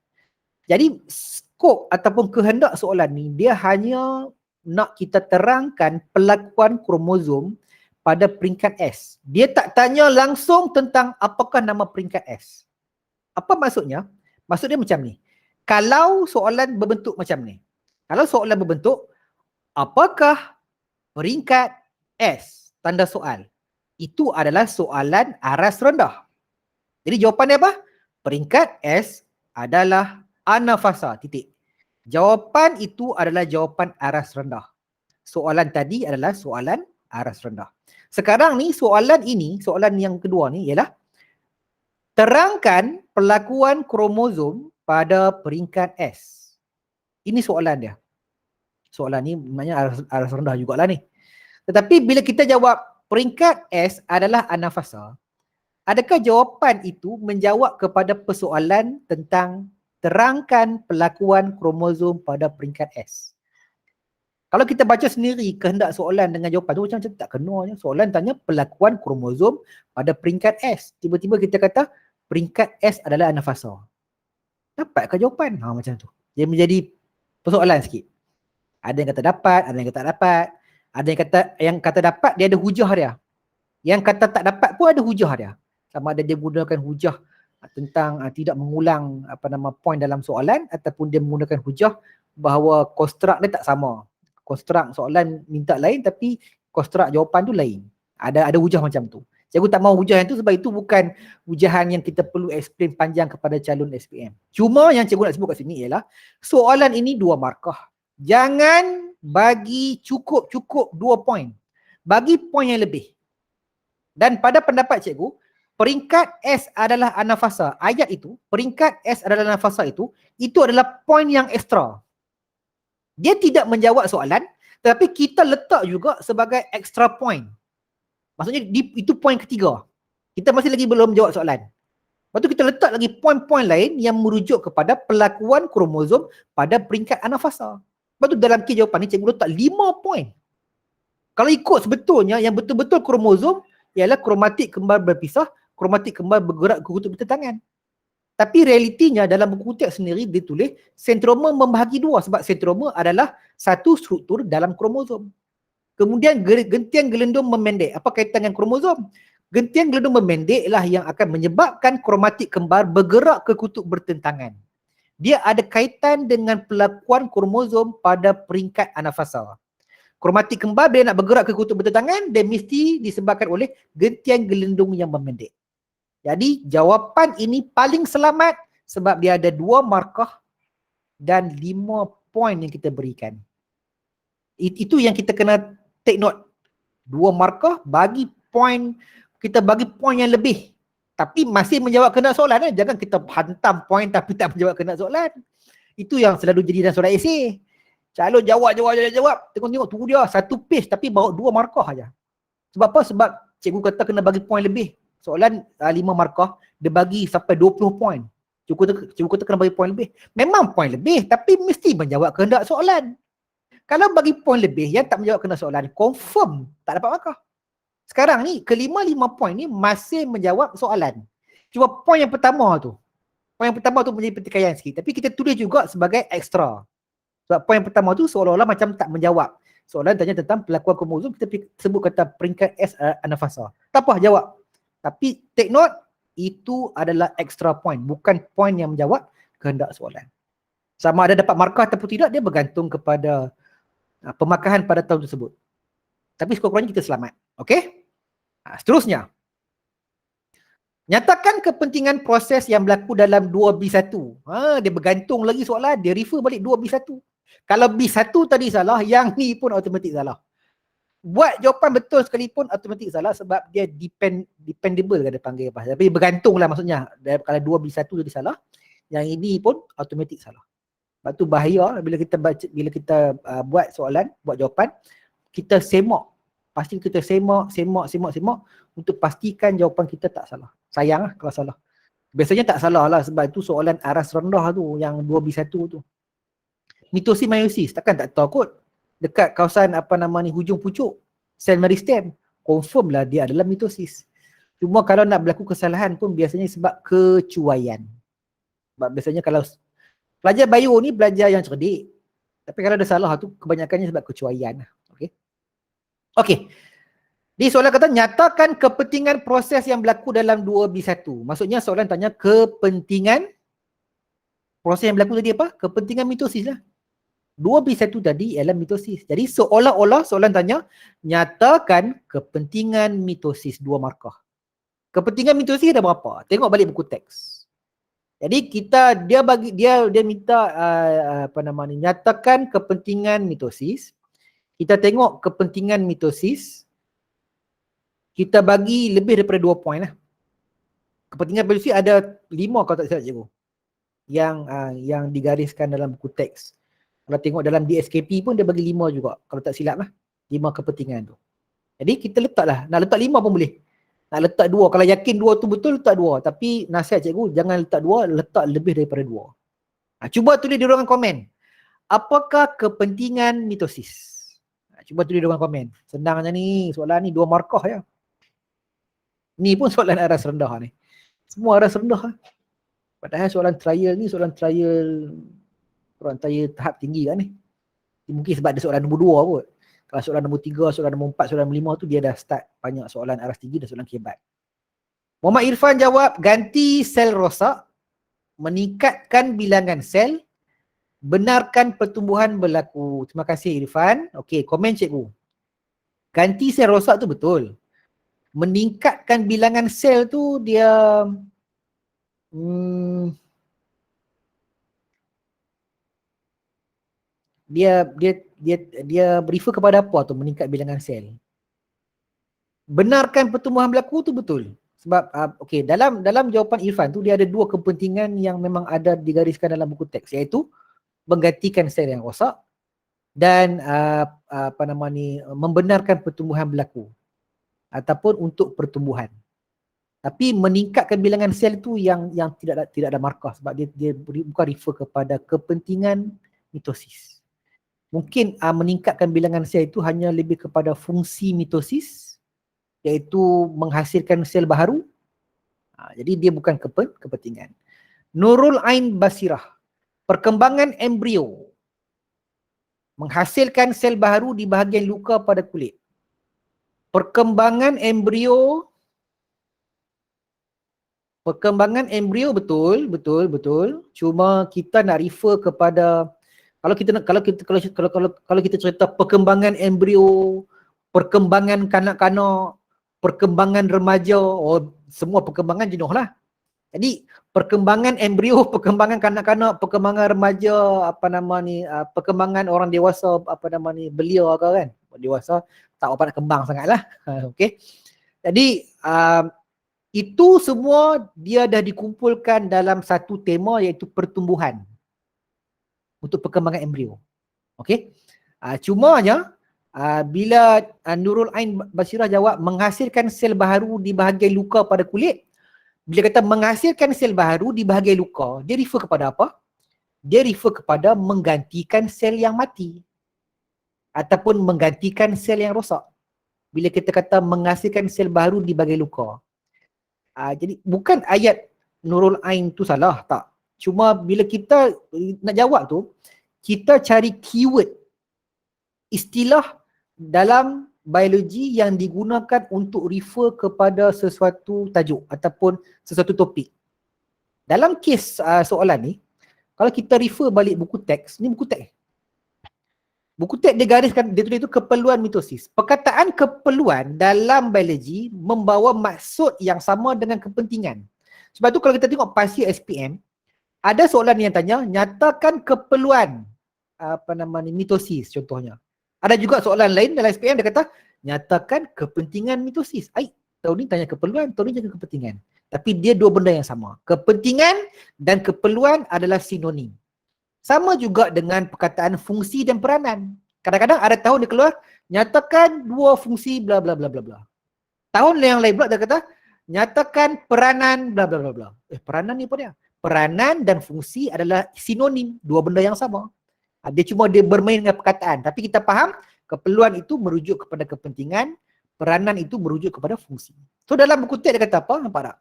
A: Jadi skop ataupun kehendak soalan ni, dia hanya nak kita terangkan pelakuan kromosom pada peringkat S. Dia tak tanya langsung tentang apakah nama peringkat S. Apa maksudnya? Maksudnya macam ni. Kalau soalan berbentuk macam ni. Kalau soalan berbentuk, apakah peringkat S? Tanda soal. Itu adalah soalan aras rendah. Jadi jawapannya apa? Peringkat S adalah anafasa, titik. Jawapan itu adalah jawapan aras rendah. Soalan tadi adalah soalan aras rendah. Sekarang ni soalan yang kedua ni ialah terangkan pelakuan kromosom pada peringkat S. Ini soalan dia. Soalan ni maknanya aras rendah jugalah ni. Tetapi bila kita jawab peringkat S adalah anafasa, adakah jawapan itu menjawab kepada persoalan tentang terangkan pelakuan kromosom pada peringkat S? Kalau kita baca sendiri kehendak soalan dengan jawapan tu macam tak kena. Soalan tanya pelakuan kromosom pada peringkat S. Tiba-tiba kita kata peringkat S adalah anafasa. Dapatkah jawapan? Macam tu. Dia menjadi persoalan sikit. Ada yang kata dapat, ada yang kata tak dapat. Ada yang kata dapat, dia ada hujah dia. Yang kata tak dapat pun ada hujah dia. Sama ada dia gunakan hujah tentang tidak mengulang poin dalam soalan, ataupun dia menggunakan hujah bahawa konstruk dia tak sama. Konstruk soalan minta lain tapi konstruk jawapan tu lain. Ada hujah macam tu. Cikgu tak mahu hujah yang tu sebab itu bukan hujahan yang kita perlu explain panjang kepada calon SPM. Cuma yang cikgu nak sebut kat sini ialah soalan ini 2 markah. Jangan bagi cukup 2 poin. Bagi poin yang lebih. Dan pada pendapat cikgu, peringkat S adalah anafasa. Ayat itu, peringkat S adalah anafasa itu adalah poin yang ekstra. Dia tidak menjawab soalan, tetapi kita letak juga sebagai extra point. Maksudnya itu poin ketiga. Kita masih lagi belum jawab soalan. Lepas tu kita letak lagi poin-poin lain yang merujuk kepada pelakuan kromosom pada peringkat anafasa. Lepas tu dalam key jawapan ni cikgu letak 5 poin. Kalau ikut sebetulnya yang betul-betul kromosom ialah kromatik kembar berpisah, kromatik kembar bergerak ke kutub bertentangan. Tapi realitinya dalam buku teks sendiri ditulis sentroma membahagi 2 sebab sentroma adalah satu struktur dalam kromosom. Kemudian gentian gelendung memendek. Apa kaitan dengan kromosom? Gentian gelendung memendeklah yang akan menyebabkan kromatik kembar bergerak ke kutub bertentangan. Dia ada kaitan dengan pelakuan kromosom pada peringkat anafasa. Kromatik kembar bila nak bergerak ke kutub bertentangan, dia mesti disebabkan oleh gentian gelendung yang memendek. Jadi jawapan ini paling selamat sebab dia ada 2 markah dan 5 poin yang kita berikan. Itu yang kita kena take note. 2 markah bagi poin, kita bagi poin yang lebih. Tapi masih menjawab kehendak soalan. Jangan kita hantam poin tapi tak menjawab kehendak soalan. Itu yang selalu jadi dalam soalan esei. Calon jawab. Tengok tu dia 1 page tapi bawa 2 markah aja. Sebab apa? Sebab cikgu kata kena bagi poin lebih. Soalan 5 markah, dia bagi sampai 20 poin. Cikgu kata kena bagi poin lebih. Memang poin lebih, tapi mesti menjawab kehendak soalan. Kalau bagi poin lebih yang tak menjawab kehendak soalan, confirm tak dapat markah. Sekarang ni, kelima-5 poin ni masih menjawab soalan. Cuma poin yang pertama tu menjadi pertikaian sikit. Tapi kita tulis juga sebagai ekstra. Sebab poin yang pertama tu seolah-olah macam tak menjawab. Soalan tanya tentang pelakuan kromosom, kita sebut kata peringkat S anafasa. Tak apa, jawab. Tapi take note, itu adalah extra point. Bukan point yang menjawab kehendak soalan. Sama ada dapat markah ataupun tidak, dia bergantung kepada pemarkahan pada tahun tersebut. Tapi sekurang-kurangnya kita selamat. Okey? Seterusnya. Nyatakan kepentingan proses yang berlaku dalam 2B1. Dia bergantung lagi soalan. Dia refer balik 2B1. Kalau B1 tadi salah, yang ni pun automatik salah. Buat jawapan betul sekalipun automatik salah sebab dia dependable kan dia panggil apa. Tapi bergantung lah maksudnya. Kalau 2B1 tadi salah, yang ini pun automatik salah. Sebab tu bahaya bila kita baca, bila kita buat soalan, buat jawapan, kita semak. Pasti kita semak untuk pastikan jawapan kita tak salah. Sayang lah kalau salah. Biasanya tak salah lah sebab itu soalan aras rendah tu, yang 2B1 tu. Mitosis meiosis, takkan tak tahu kot. Dekat kawasan hujung pucuk sel meristem, confirm lah dia adalah mitosis. Cuma kalau nak berlaku kesalahan pun biasanya sebab kecuaian. Sebab biasanya kalau pelajar bio ni belajar yang cerdik, tapi kalau ada salah tu kebanyakannya sebab kecuaian. Okey. Di soalan kata nyatakan kepentingan proses yang berlaku dalam 2B1. Maksudnya soalan tanya kepentingan proses yang berlaku tadi apa? Kepentingan mitosis lah. 2B1 tadi ialah mitosis. Jadi seolah-olah soalan tanya nyatakan kepentingan mitosis 2 markah. Kepentingan mitosis ada berapa? Tengok balik buku teks. Jadi dia minta nyatakan kepentingan mitosis. Kita tengok kepentingan mitosis. Kita bagi lebih daripada 2 poin lah. Kepentingan mitosis ada 5 kalau tak silap cikgu. Yang digariskan dalam buku teks. Kalau tengok dalam DSKP pun dia bagi 5 juga. Kalau tak silap lah. 5 kepentingan tu. Jadi kita letak lah. Nak letak 5 pun boleh. Nak letak 2. Kalau yakin 2 tu betul, letak 2. Tapi nasihat cikgu, jangan letak 2, letak lebih daripada 2. Cuba tulis di ruangan komen. Apakah kepentingan mitosis? Cuba tulis di ruangan komen. Senangnya ni, soalan ni 2 markah ya. Ni pun soalan aras rendah ni. Semua aras rendah. Padahal soalan trial ni, soalan trial tahap tinggi kan ni. Mungkin sebab ada soalan nombor 2 kot. Kalau soalan nombor 3, soalan nombor 4, soalan nombor 5 tu dia dah start banyak soalan aras tinggi dan soalan kebat. Muhammad Irfan jawab, ganti sel rosak, meningkatkan bilangan sel, benarkan pertumbuhan berlaku. Terima kasih Irfan. Okey, komen cikgu. Ganti sel rosak tu betul. Meningkatkan bilangan sel tu dia dia refer kepada apa tu meningkat bilangan sel. Benarkan pertumbuhan berlaku tu betul. Sebab dalam jawapan Irfan tu dia ada 2 kepentingan yang memang ada digariskan dalam buku teks, iaitu menggantikan sel yang rosak dan membenarkan pertumbuhan berlaku ataupun untuk pertumbuhan. Tapi meningkatkan bilangan sel tu yang tidak ada markah sebab dia bukan refer kepada kepentingan mitosis. Mungkin meningkatkan bilangan sel itu hanya lebih kepada fungsi mitosis, iaitu menghasilkan sel baharu. Jadi dia bukan kepentingan. Nurul Ain Basirah, perkembangan embrio menghasilkan sel baharu di bahagian luka pada kulit. Perkembangan embrio betul. Cuma kita nak refer kepada kalau kita cerita perkembangan embrio, perkembangan kanak-kanak, perkembangan remaja, semua perkembangan jenuh lah. Jadi perkembangan embrio, perkembangan kanak-kanak, perkembangan remaja, perkembangan orang dewasa, belia ke kan? Dewasa tak apa nak kembang sangatlah. Okey. Jadi itu semua dia dah dikumpulkan dalam satu tema iaitu pertumbuhan untuk perkembangan embrio. Okey. Cumanya bila Nurul Ain Basirah jawab menghasilkan sel baharu di bahagian luka pada kulit, bila kata menghasilkan sel baharu di bahagian luka, dia refer kepada apa? Dia refer kepada menggantikan sel yang mati ataupun menggantikan sel yang rosak. Bila kita kata menghasilkan sel baharu di bahagian luka. Jadi bukan ayat Nurul Ain tu salah, tak. Cuma bila kita nak jawab tu, kita cari keyword, istilah dalam biologi yang digunakan untuk refer kepada sesuatu tajuk ataupun sesuatu topik. Dalam kes soalan ni, kalau kita refer balik buku teks, ni buku teks. Buku teks dia gariskan, dia tulis itu keperluan mitosis. Perkataan keperluan dalam biologi membawa maksud yang sama dengan kepentingan. Sebab tu kalau kita tengok pasir SPM, ada soalan yang tanya, nyatakan keperluan mitosis contohnya. Ada juga soalan lain dalam SPM dia kata nyatakan kepentingan mitosis. Tahun ni tanya keperluan, tahun ni jangan kepentingan. Tapi dia dua benda yang sama. Kepentingan dan keperluan adalah sinonim. Sama juga dengan perkataan fungsi dan peranan. Kadang-kadang ada tahun dia keluar nyatakan dua fungsi bla bla bla bla bla. Tahun yang lain pula dia kata nyatakan peranan bla bla bla bla. Peranan ni apa dia? Peranan dan fungsi adalah sinonim, dua benda yang sama. Dia bermain dengan perkataan. Tapi kita faham keperluan itu merujuk kepada kepentingan, peranan itu merujuk kepada fungsi. So dalam buku teks dia kata apa? Nampak tak?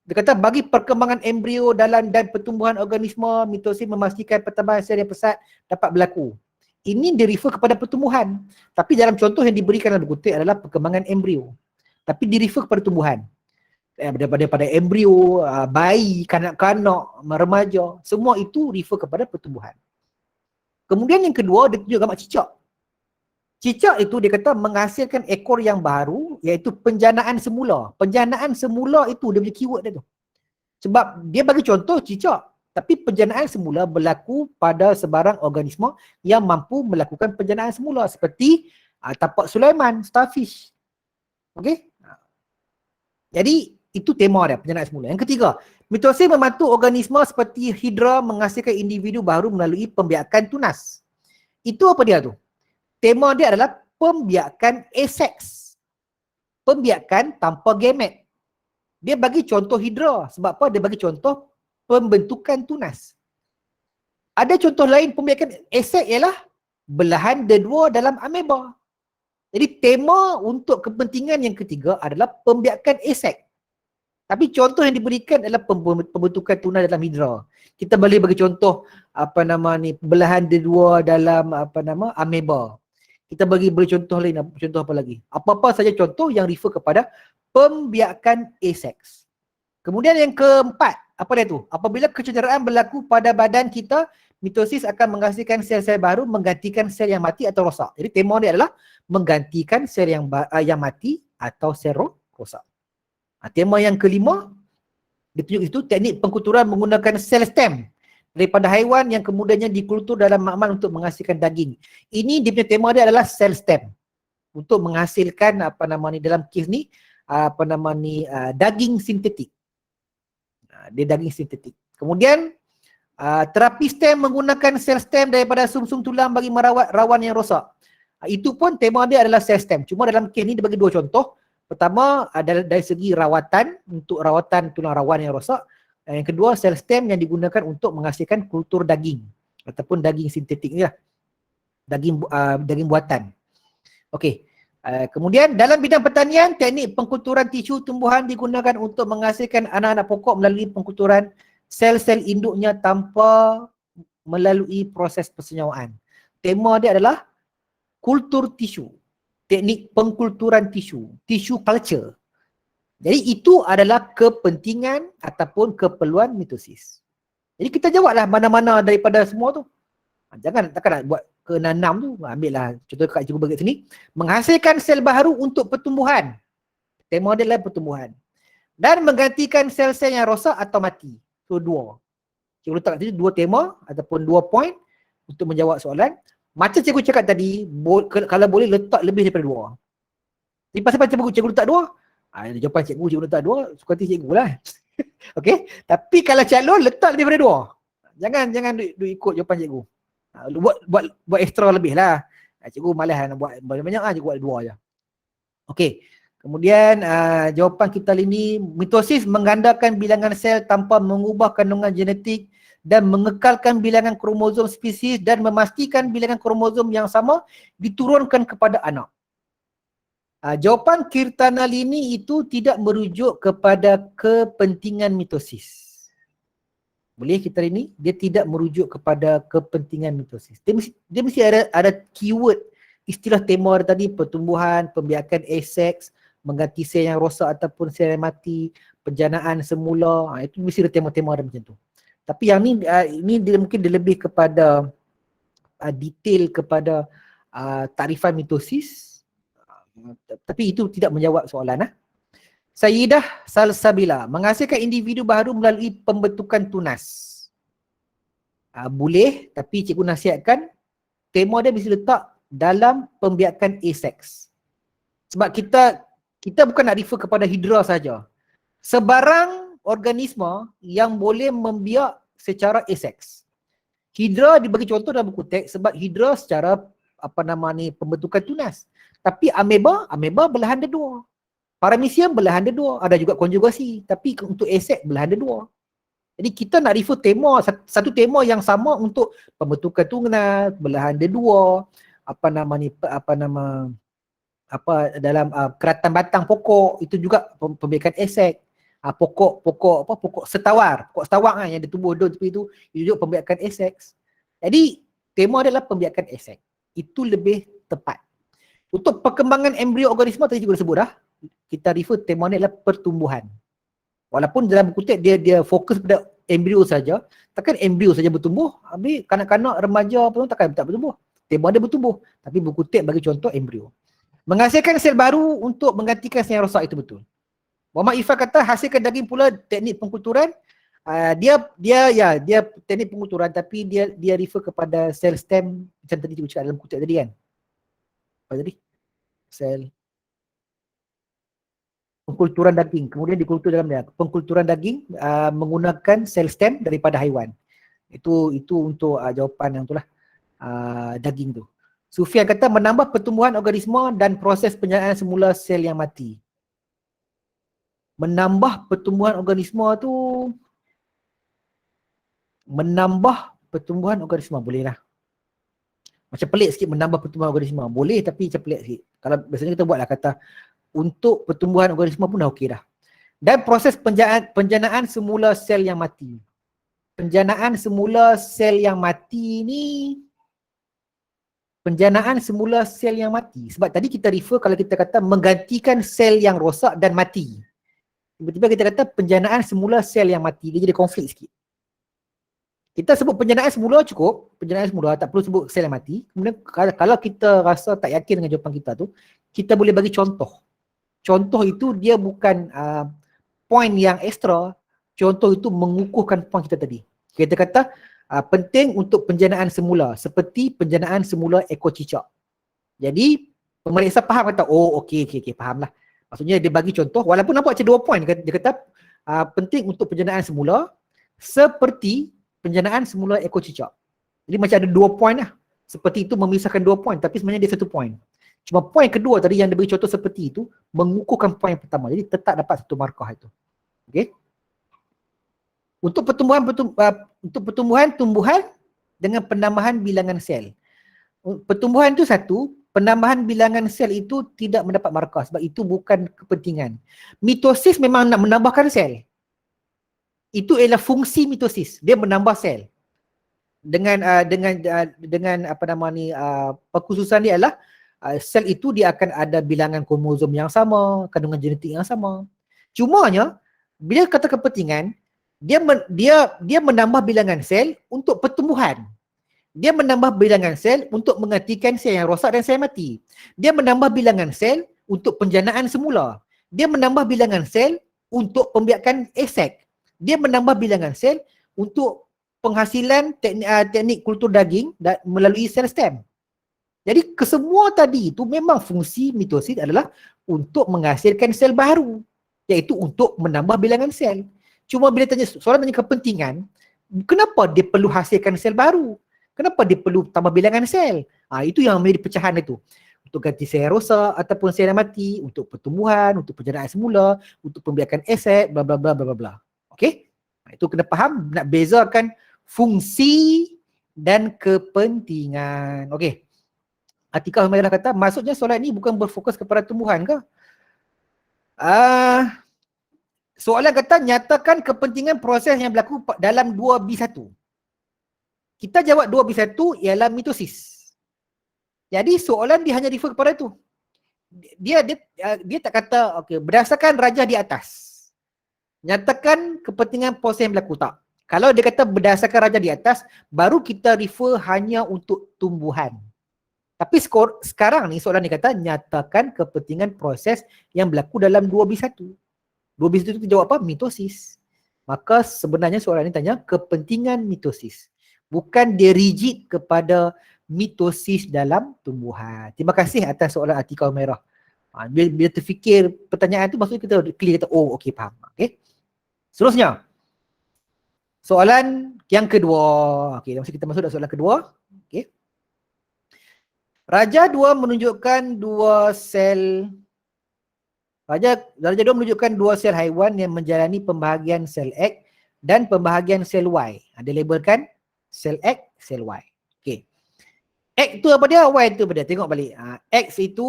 A: Dia kata bagi perkembangan embrio dan pertumbuhan organisme, mitosis memastikan pertambahan sel yang pesat dapat berlaku. Ini di-refer kepada pertumbuhan. Tapi dalam contoh yang diberikan dalam buku teks adalah perkembangan embrio. Tapi di-refer kepada tumbuhan. Daripada embrio, bayi, kanak-kanak, remaja, semua itu refer kepada pertumbuhan. Kemudian yang kedua, dia tunjuk gambar cicak. Cicak itu dia kata menghasilkan ekor yang baru, iaitu penjanaan semula. Penjanaan semula itu dia punya keyword dia tu. Sebab dia bagi contoh cicak, tapi penjanaan semula berlaku pada sebarang organisme yang mampu melakukan penjanaan semula seperti tapak Sulaiman, starfish. Okey? Jadi itu tema dia, penjanaan semula. Yang ketiga, mitosis membantu organisme seperti hidra menghasilkan individu baru melalui pembiakan tunas. Itu apa dia tu? Tema dia adalah pembiakan aseks. Pembiakan tanpa gamet. Dia bagi contoh hidra. Sebab apa? Dia bagi contoh pembentukan tunas. Ada contoh lain pembiakan aseks ialah belahan dedua dalam ameba. Jadi tema untuk kepentingan yang ketiga adalah pembiakan aseks. Tapi contoh yang diberikan adalah pembentukan tunas dalam hidra. Kita boleh bagi contoh belahan dedua dalam ameba. Kita beri contoh lain, contoh apa lagi? Apa-apa saja contoh yang refer kepada pembiakan aseks. Kemudian yang keempat, apa dia tu? Apabila kecederaan berlaku pada badan kita, mitosis akan menghasilkan sel-sel baru menggantikan sel yang mati atau rosak. Jadi tema dia adalah menggantikan sel yang mati atau sel rosak. Tema yang kelima, ditunjuk itu teknik pengkulturan menggunakan sel stem daripada haiwan yang kemudiannya dikultur dalam makmal untuk menghasilkan daging. Ini dia punya tema dia adalah sel stem untuk menghasilkan dalam kes ni daging sintetik. Dia daging sintetik. Kemudian terapi stem menggunakan sel stem daripada sumsum tulang bagi merawat rawan yang rosak. Itu pun tema dia adalah sel stem. Cuma dalam kes ni dia bagi dua contoh. Pertama dari segi rawatan, untuk rawatan tulang rawan yang rosak. Yang kedua, sel stem yang digunakan untuk menghasilkan kultur daging ataupun daging sintetik ni lah. Daging buatan. Okey. Kemudian dalam bidang pertanian, teknik pengkulturan tisu tumbuhan digunakan untuk menghasilkan anak-anak pokok melalui pengkulturan sel-sel induknya tanpa melalui proses persenyawaan. Tema dia adalah kultur tisu. Teknik pengkulturan tisu. Tissue culture. Jadi itu adalah kepentingan ataupun keperluan mitosis. Jadi kita jawablah mana-mana daripada semua tu. Takkan nak buat ke-6 tu. Ambil lah contoh kat cikgu bagi sini. Menghasilkan sel baru untuk pertumbuhan. Tema dia adalah pertumbuhan. Dan menggantikan sel-sel yang rosak atau mati. So dua. Cikgu letak kat sini dua tema ataupun dua point untuk menjawab soalan. Macam cikgu cakap tadi, kalau boleh letak lebih daripada dua. Jadi pasal cikgu letak dua, jawapan cikgu letak dua, suka hati cikgu lah. Okey. Tapi kalau calon letak lebih daripada dua. Jangan duk ikut jawapan cikgu. Buat extra lebih lah. Cikgu malas nak buat banyak-banyak lah, cikgu buat dua je. Okey. Kemudian jawapan kita ini, mitosis menggandakan bilangan sel tanpa mengubah kandungan genetik dan mengekalkan bilangan kromosom spesies dan memastikan bilangan kromosom yang sama diturunkan kepada anak. Jawapan Kirtanalini itu tidak merujuk kepada kepentingan mitosis. Boleh kita ini? Dia tidak merujuk kepada kepentingan mitosis. Dia mesti ada keyword istilah tema tadi, pertumbuhan, pembiakan aseks, mengganti sel yang rosak ataupun sel yang mati, penjanaan semula. Itu mesti ada tema-tema ada macam tu. Tapi yang ni dia mungkin dia lebih kepada detail kepada takrifan mitosis. Tapi itu tidak menjawab soalan. Sayyidah Salsabila, menghasilkan individu baru melalui pembentukan tunas. Boleh, tapi cikgu nasihatkan tema dia mesti letak dalam pembiakan asex. Sebab kita bukan nak refer kepada hidra saja. Sebarang organisma yang boleh membiak secara asex. Hidra dibagi contoh dalam buku teks sebab hidra secara pembentukan tunas. Tapi ameba belahan dia dua. Paramecium belahan dia dua. Ada juga konjugasi. Tapi untuk asex belahan dia dua. Jadi kita nak refer tema, satu tema yang sama untuk pembentukan tunas, belahan dia dua, dalam keratan batang pokok, itu juga pembiakan asex. Pokok setawar kan, yang dia tumbuh daun tepi itu juga pembiakan asex. Jadi tema adalah pembiakan asex. Itu lebih tepat. Untuk perkembangan embrio organisma tadi juga disebut dah. Kita refer tema ni adalah pertumbuhan. Walaupun dalam buku teks dia fokus pada embrio saja, takkan embrio saja bertumbuh, habis kanak-kanak remaja pun takkan tak bertumbuh. Tema dia bertumbuh, tapi buku teks bagi contoh embrio. Menghasilkan sel baru untuk menggantikan sel yang rosak, itu betul. Muhammad Irfan kata hasilkan daging pula teknik pengkulturan. Dia teknik pengkulturan, tapi dia refer kepada sel stem macam tadi cikgu cakap dalam buku teks tadi kan. Apa tadi? Sel pengkulturan daging, kemudian dikultur dalam dia. Pengkulturan daging menggunakan sel stem daripada haiwan. Itu untuk jawapan yang itulah daging tu. Sufian kata menambah pertumbuhan organisma dan proses penjanaan semula sel yang mati. Menambah pertumbuhan organisma tu, menambah pertumbuhan organisma boleh lah. Macam pelik sikit menambah pertumbuhan organisma. Boleh tapi macam pelik sikit. Kalau biasanya kita buatlah kata untuk pertumbuhan organisma pun dah okey dah. Dan proses penjanaan semula sel yang mati. Penjanaan semula sel yang mati ni, penjanaan semula sel yang mati. Sebab tadi kita refer kalau kita kata menggantikan sel yang rosak dan mati. Tiba-tiba kita kata penjanaan semula sel yang mati. Dia jadi konflik sikit. Kita sebut penjanaan semula cukup, penjanaan semula, tak perlu sebut sel yang mati. Kemudian kalau kita rasa tak yakin dengan jawapan kita tu, kita boleh bagi contoh. Contoh itu dia bukan point yang ekstra, contoh itu mengukuhkan point kita tadi. Kita kata penting untuk penjanaan semula, seperti penjanaan semula ekor cicak. Jadi pemeriksa faham kata, oh okey, faham lah. Maksudnya dia bagi contoh, walaupun nampak macam 2 point, dia kata penting untuk penjanaan semula, seperti penjanaan semula ekor cicak. Jadi macam ada 2 point lah. Seperti itu memisahkan 2 point, tapi sebenarnya dia 1 point. Cuma poin kedua tadi yang diberi contoh seperti itu mengukuhkan poin yang pertama. Jadi tetap dapat 1 markah itu. Okey. Untuk pertumbuhan tumbuhan dengan penambahan bilangan sel. Pertumbuhan itu satu, penambahan bilangan sel itu tidak mendapat markah sebab itu bukan kepentingan. Mitosis memang nak menambahkan sel. Itu ialah fungsi mitosis. Dia menambah sel. Dengan perkhususan dia adalah sel itu dia akan ada bilangan kromosom yang sama, kandungan genetik yang sama. Cumanya bila kata kepentingan, dia menambah bilangan sel untuk pertumbuhan. Dia menambah bilangan sel untuk menggantikan sel yang rosak dan sel mati. Dia menambah bilangan sel untuk penjanaan semula. Dia menambah bilangan sel untuk pembiakan asex. Dia menambah bilangan sel untuk penghasilan teknik kultur daging melalui sel stem. Jadi kesemua tadi itu memang fungsi mitosis adalah untuk menghasilkan sel baru, iaitu untuk menambah bilangan sel. Cuma bila soalan tanya kepentingan, kenapa dia perlu hasilkan sel baru? Kenapa dia perlu tambah bilangan sel? Itu yang menjadi pecahan itu. Untuk ganti sel rosak ataupun sel yang mati, untuk pertumbuhan, untuk penjanaan semula, untuk pembiakan asex, bla bla bla bla bla. Okey? Itu kena faham, nak bezakan fungsi dan kepentingan. Okey. Atikah Humairah kata, maksudnya soalan ini bukan berfokus kepada tumbuhan ke? Soalan kata, nyatakan kepentingan proses yang berlaku dalam 2B1. Kita jawab 2B1 ialah mitosis. Jadi soalan dia hanya refer kepada itu. Dia tak kata, okay, berdasarkan rajah di atas, nyatakan kepentingan proses yang berlaku. Tak. Kalau dia kata berdasarkan rajah di atas, baru kita refer hanya untuk tumbuhan. Tapi sekarang ni soalan dia kata nyatakan kepentingan proses yang berlaku dalam 2B1. 2B1 itu jawab apa? Mitosis. Maka sebenarnya soalan ni tanya kepentingan mitosis. Bukan dia rigid kepada mitosis dalam tumbuhan. Terima kasih atas soalan Atika Merah. Bila terfikir pertanyaan tu, maksudnya kita clear, kata oh okey faham. Okey. Seterusnya. Soalan yang kedua. Okey, masa kita masuk soalan kedua. Okey. Raja 2 menunjukkan dua sel Raja 2 menunjukkan dua sel haiwan yang menjalani pembahagian sel X dan pembahagian sel Y. Ada labelkan sel X, sel Y. Okey. X tu apa dia? Y tu apa dia? Tengok balik. X itu,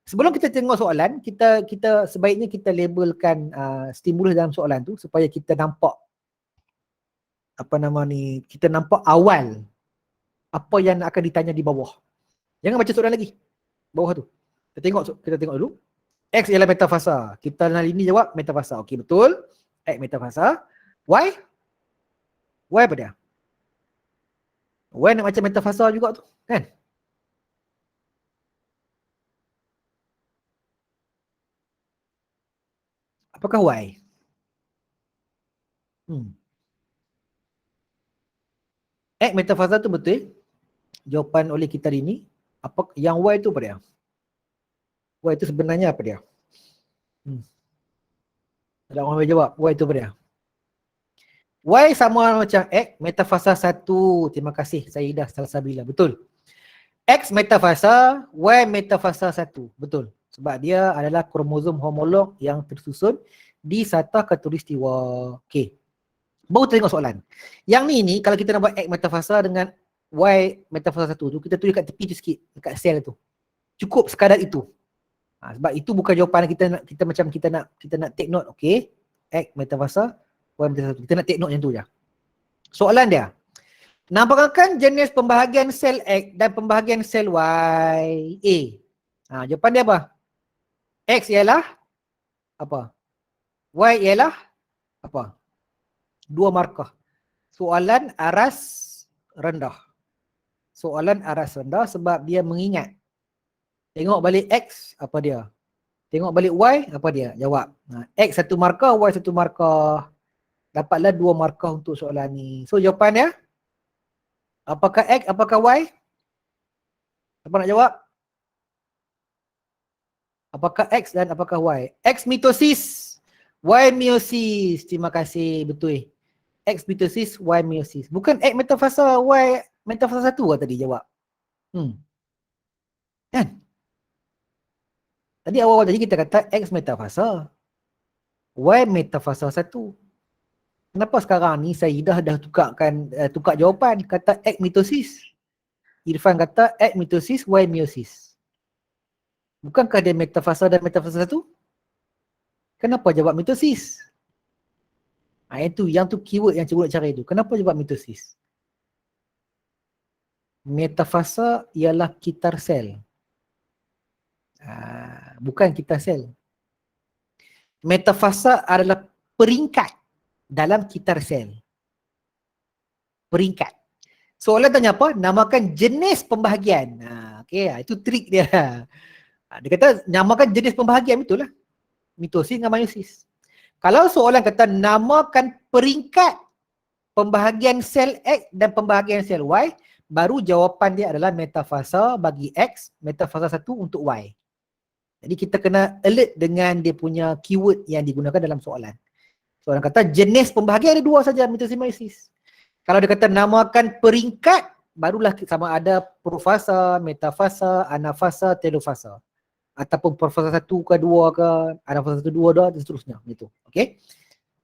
A: sebelum kita tengok soalan, kita sebaiknya kita labelkan stimulus dalam soalan tu supaya kita nampak kita nampak awal apa yang akan ditanya di bawah. Jangan baca soalan lagi. Bawah tu. Kita tengok dulu. X ialah metafasa. Kita hari ini jawab metafasa. Okey, betul. X metafasa. Y? Y apa dia? Y nak macam metafasa juga tu, kan? Apakah Y? X metafasa tu betul. Jawapan oleh kita hari ini. Apa yang Y tu apa dia? Y itu sebenarnya apa dia? Ada orang boleh jawab. Y itu apa dia? Y sama macam X metafasa 1. Terima kasih Saidah Salsabila. Betul. X metafasa, Y metafasa 1. Betul. Sebab dia adalah kromosom homolog yang tersusun di sata khatulistiwa. Okey. Baru tengok soalan. Yang ni kalau kita nak buat X metafasa dengan Y metafasa 1 tu, kita tulis kat tepi tu sikit, dekat sel tu. Cukup sekadar itu. Sebab itu bukan jawapan kita nak take note. Okey. X metafasa, Y metafasa 1. Kita nak take note yang tu je. Soalan dia. Nampakkan jenis pembahagian sel X dan pembahagian sel Y A. Jawapan dia apa? X ialah apa? Y ialah apa? 2 markah. Soalan aras rendah. Soalan aras rendah sebab dia mengingat. Tengok balik X, apa dia? Tengok balik Y, apa dia? Jawab. X 1 markah, Y 1 markah. Dapatlah 2 markah untuk soalan ni. So jawapannya, apakah X, apakah Y? Apa nak jawab? Apakah X dan apakah Y? X mitosis, Y meiosis. Terima kasih, betul. X mitosis, Y meiosis. Bukan X metafasa, Y metafasa 1 lah tadi jawab. Kan? Tadi awal-awal tadi kita kata X metafasa, Y metafasa 1. Kenapa sekarang ni saya dah tukar jawapan, kata X mitosis. Irfan kata X mitosis, Y meiosis. Bukankah dia metafasa dan metafasa 1? Kenapa jawab mitosis? Yang tu keyword yang cikgu nak cari itu. Kenapa jawab mitosis? Metafasa ialah kitar sel. Bukan kitar sel. Metafasa adalah peringkat dalam kitar sel. Peringkat. Soalan tanya apa? Namakan jenis pembahagian. Okey, itu trik dia. Dia kata namakan jenis pembahagian, betul lah. Mitosis dengan meiosis. Kalau soalan kata namakan peringkat pembahagian sel X dan pembahagian sel Y, baru jawapan dia adalah metafasa bagi X, metafasa 1 untuk Y. Jadi kita kena alert dengan dia punya keyword yang digunakan dalam soalan. Soalan kata jenis pembahagian ada 2 saja, mitosis meiosis. Kalau dia kata namakan peringkat, barulah sama ada profasa, metafasa, anafasa, telofasa. Ataupun profasa 1 ke 2 ke, anafasa 1, 2 dah, dan seterusnya. Gitu. Okey.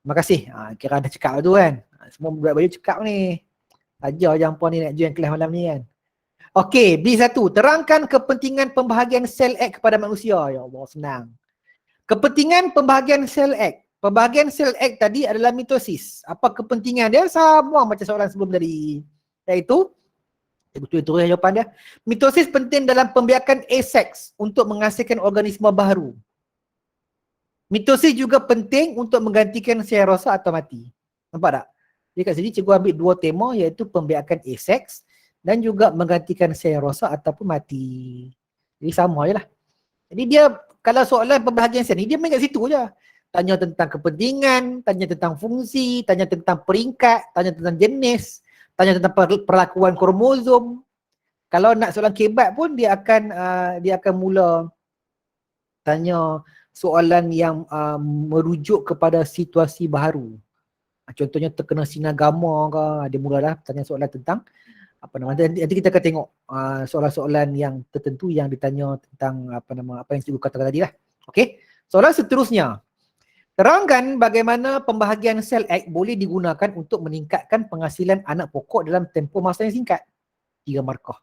A: Terima kasih. Kira ada cakap tu kan. Semua budak bayu cakap ni. Ajar je hampa ni nak join kelas malam ni kan. Okey, B1. Terangkan kepentingan pembahagian sel X kepada manusia. Ya Allah, senang. Kepentingan pembahagian sel X. Pembahagian sel X tadi adalah mitosis. Apa kepentingan dia? Sama macam soalan sebelum tadi. Iaitu, betul itu jawapan dia. Mitosis penting dalam pembiakan aseks untuk menghasilkan organisme baru. Mitosis juga penting untuk menggantikan sel rosak atau mati. Nampak tak? Jadi kat sini cikgu ambil 2 tema iaitu pembiakan aseks dan juga menggantikan sel rosak ataupun mati. Jadi sama je lah. Jadi dia kalau soalan pembahagian sel ni dia main kat situ je. Tanya tentang kepentingan, tanya tentang fungsi, tanya tentang peringkat, tanya tentang jenis, tanya tentang perlakuan kromosom. Kalau nak soalan kebat pun dia akan mula tanya soalan yang merujuk kepada situasi baharu. Contohnya terkena sinar gamma ke, dia mula dah tanya soalan tentang apa nama, nanti kita akan tengok soalan-soalan yang tertentu yang ditanya tentang apa yang cikgu katakan tadi lah. Okey. Soalan seterusnya. Terangkan bagaimana pembahagian sel X boleh digunakan untuk meningkatkan penghasilan anak pokok dalam tempoh masa yang singkat. 3 markah.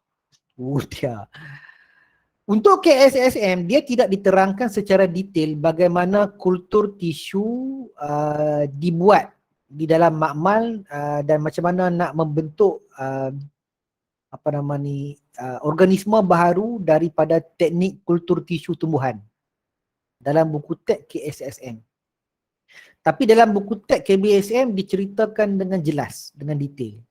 A: Dia. Untuk KSSM, dia tidak diterangkan secara detail bagaimana kultur tisu dibuat di dalam makmal dan macam mana nak membentuk organisma baharu daripada teknik kultur tisu tumbuhan dalam buku teks KSSM. Tapi dalam buku teks KBSM diceritakan dengan jelas, dengan detail.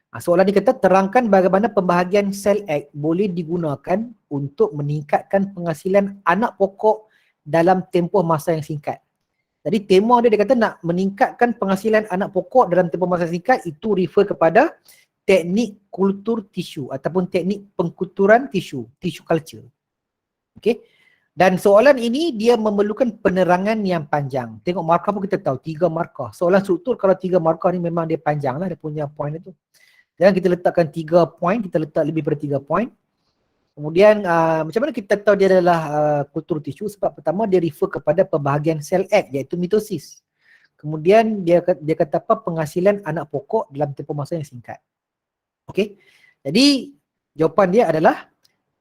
A: Soalan ini kata, terangkan bagaimana pembahagian sel X boleh digunakan untuk meningkatkan penghasilan anak pokok dalam tempoh masa yang singkat. Jadi tema dia kata nak meningkatkan penghasilan anak pokok dalam tempoh masa yang singkat, itu refer kepada teknik kultur tisu ataupun teknik pengkulturan tisu, tissue culture. Okey. Dan soalan ini dia memerlukan penerangan yang panjang. Tengok markah pun kita tahu 3 markah. Soalan struktur kalau 3 markah ni memang dia panjang lah, dia punya point itu. Jangan kita letakkan 3 point, kita letak lebih daripada 3 point. Kemudian macam mana kita tahu dia adalah kultur tisu? Sebab pertama dia refer kepada pembahagian sel X iaitu mitosis. Kemudian dia kata apa? Penghasilan anak pokok dalam tempoh masa yang singkat. Okey. Jadi jawapan dia adalah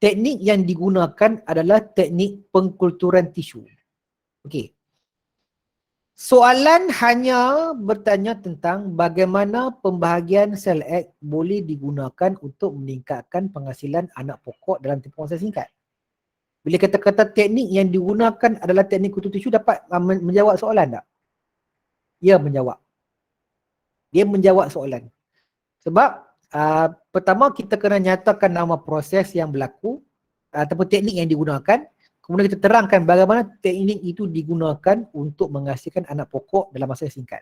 A: teknik yang digunakan adalah teknik pengkulturan tisu. Okey. Soalan hanya bertanya tentang bagaimana pembahagian sel X boleh digunakan untuk meningkatkan penghasilan anak pokok dalam tempoh masa singkat. Bila kata-kata teknik yang digunakan adalah teknik kultur tisu, dapat menjawab soalan tak? Ya, menjawab. Dia menjawab soalan. Sebab pertama kita kena nyatakan nama proses yang berlaku ataupun teknik yang digunakan. Kemudian kita terangkan bagaimana teknik itu digunakan untuk menghasilkan anak pokok dalam masa yang singkat.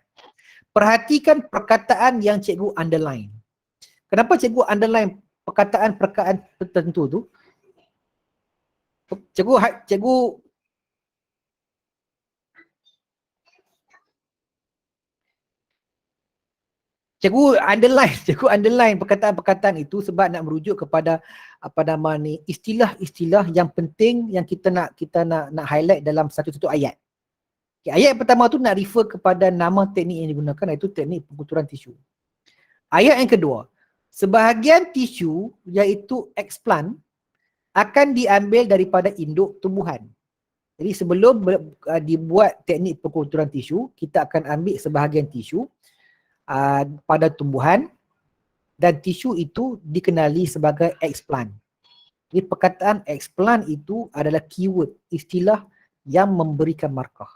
A: Perhatikan perkataan yang cikgu underline. Kenapa cikgu underline perkataan-perkataan tertentu tu? Cikgu underline perkataan-perkataan itu sebab nak merujuk kepada istilah-istilah yang penting yang kita nak highlight dalam satu-satu ayat. Okay, ayat pertama tu nak refer kepada nama teknik yang digunakan, iaitu teknik pengkulturan tisu. Ayat yang kedua, sebahagian tisu iaitu explant akan diambil daripada induk tumbuhan. Jadi sebelum dibuat teknik pengkulturan tisu, kita akan ambil sebahagian tisu pada tumbuhan dan tisu itu dikenali sebagai explant. Jadi perkataan explant itu adalah keyword, istilah yang memberikan markah.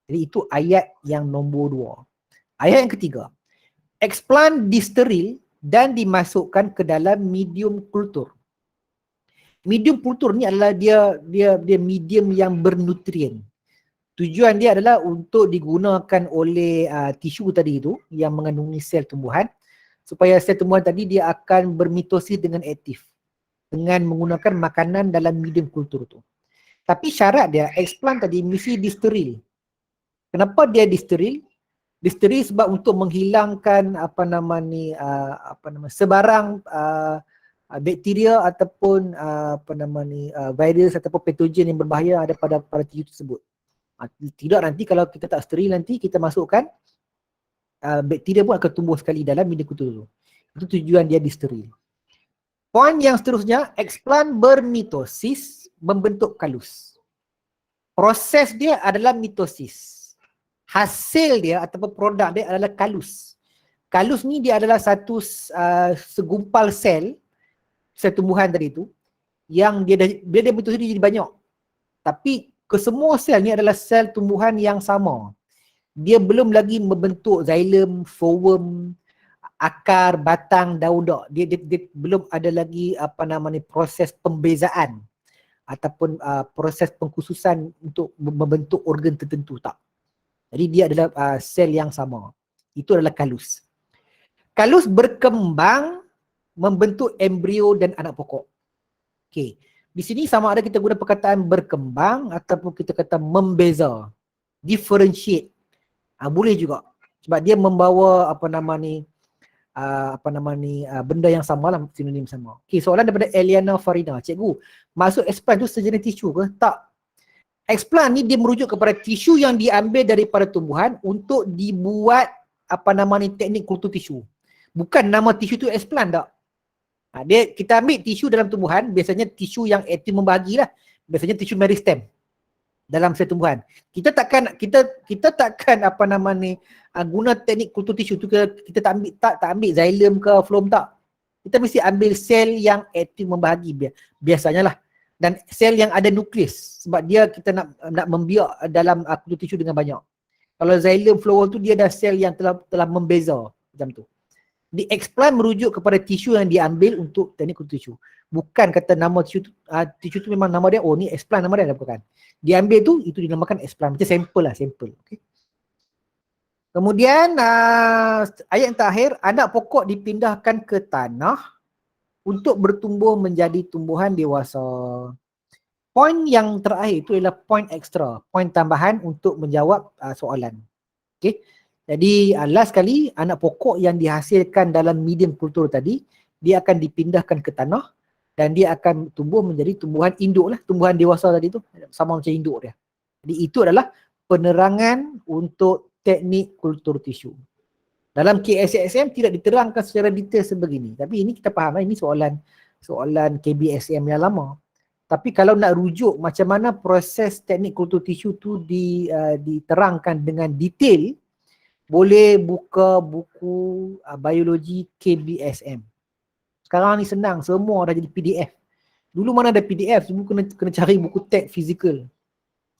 A: Jadi itu ayat yang nombor 2. Ayat yang ketiga, explant disteril dan dimasukkan ke dalam medium kultur. Medium kultur ni adalah dia medium yang bernutrien. Tujuan dia adalah untuk digunakan oleh tisu tadi itu yang mengandungi sel tumbuhan, supaya sel tumbuhan tadi dia akan bermitosis dengan aktif dengan menggunakan makanan dalam medium kultur tu. Tapi syarat dia, explant tadi mesti disteril. Kenapa dia disteril? Disteril sebab untuk menghilangkan sebarang bakteria ataupun virus ataupun patogen yang berbahaya ada pada tisu tersebut. Tidak, nanti kalau kita tak steril, nanti kita masukkan bakteria pun akan tumbuh sekali dalam medium kultur tu. Itu tujuan dia disteril. Poin yang seterusnya, explant bermitosis membentuk kalus. Proses dia adalah mitosis. Hasil dia ataupun produk dia adalah kalus. Kalus ni dia adalah satu segumpal sel tumbuhan tadi tu yang dia mitosis dia jadi banyak. Tapi kesemua sel ni adalah sel tumbuhan yang sama. Dia belum lagi membentuk xylem, phloem, akar, batang, daun dak. Dia belum ada lagi proses pembezaan ataupun proses pengkhususan untuk membentuk organ tertentu, tak. Jadi dia adalah sel yang sama. Itu adalah kalus. Kalus berkembang membentuk embrio dan anak pokok. Okey. Di sini sama ada kita guna perkataan berkembang ataupun kita kata membeza, differentiate. Boleh juga. Sebab dia membawa benda yang sama lah, sinonim sama. Okey, soalan daripada Eliana Farina. Cikgu, maksud explant tu sejenis tisu ke? Tak. Explant ni dia merujuk kepada tisu yang diambil daripada tumbuhan untuk dibuat teknik kultur tisu. Bukan nama tisu tu explant tak. Kita ambil tisu dalam tumbuhan, biasanya tisu yang aktif membahagi lah. Biasanya tisu meristem dalam sel tumbuhan. Kita takkan guna teknik kultur tisu tu, kita tak ambil xylem ke phloem, tak. Kita mesti ambil sel yang aktif membahagi biasanya lah. Dan sel yang ada nukleus, sebab dia kita nak membiak dalam kultur tisu dengan banyak. Kalau xylem, phloem tu dia dah sel yang telah membeza macam tu. Di explant merujuk kepada tisu yang diambil untuk teknik kultur tisu. Bukan kata nama tisu tu memang nama dia, oh ni explant nama dia, bukan. Diambil tu, itu dinamakan explant. Macam sampel lah, sampel. Okay. Kemudian ayat yang terakhir, anak pokok dipindahkan ke tanah untuk bertumbuh menjadi tumbuhan dewasa. Poin yang terakhir itu adalah poin ekstra, poin tambahan untuk menjawab soalan. Okay. Jadi last sekali, anak pokok yang dihasilkan dalam medium kultur tadi, dia akan dipindahkan ke tanah dan dia akan tumbuh menjadi tumbuhan induk lah, tumbuhan dewasa tadi tu, sama macam induk dia. Jadi itu adalah penerangan untuk teknik kultur tisu. Dalam KSSM tidak diterangkan secara detail sebegini, tapi ini kita faham, ini soalan KBSM yang lama. Tapi kalau nak rujuk macam mana proses teknik kultur tisu tu diterangkan dengan detail, boleh buka buku biologi KBSM. Sekarang ni senang, semua dah jadi PDF. Dulu mana ada PDF, dulu kena cari buku teks fizikal.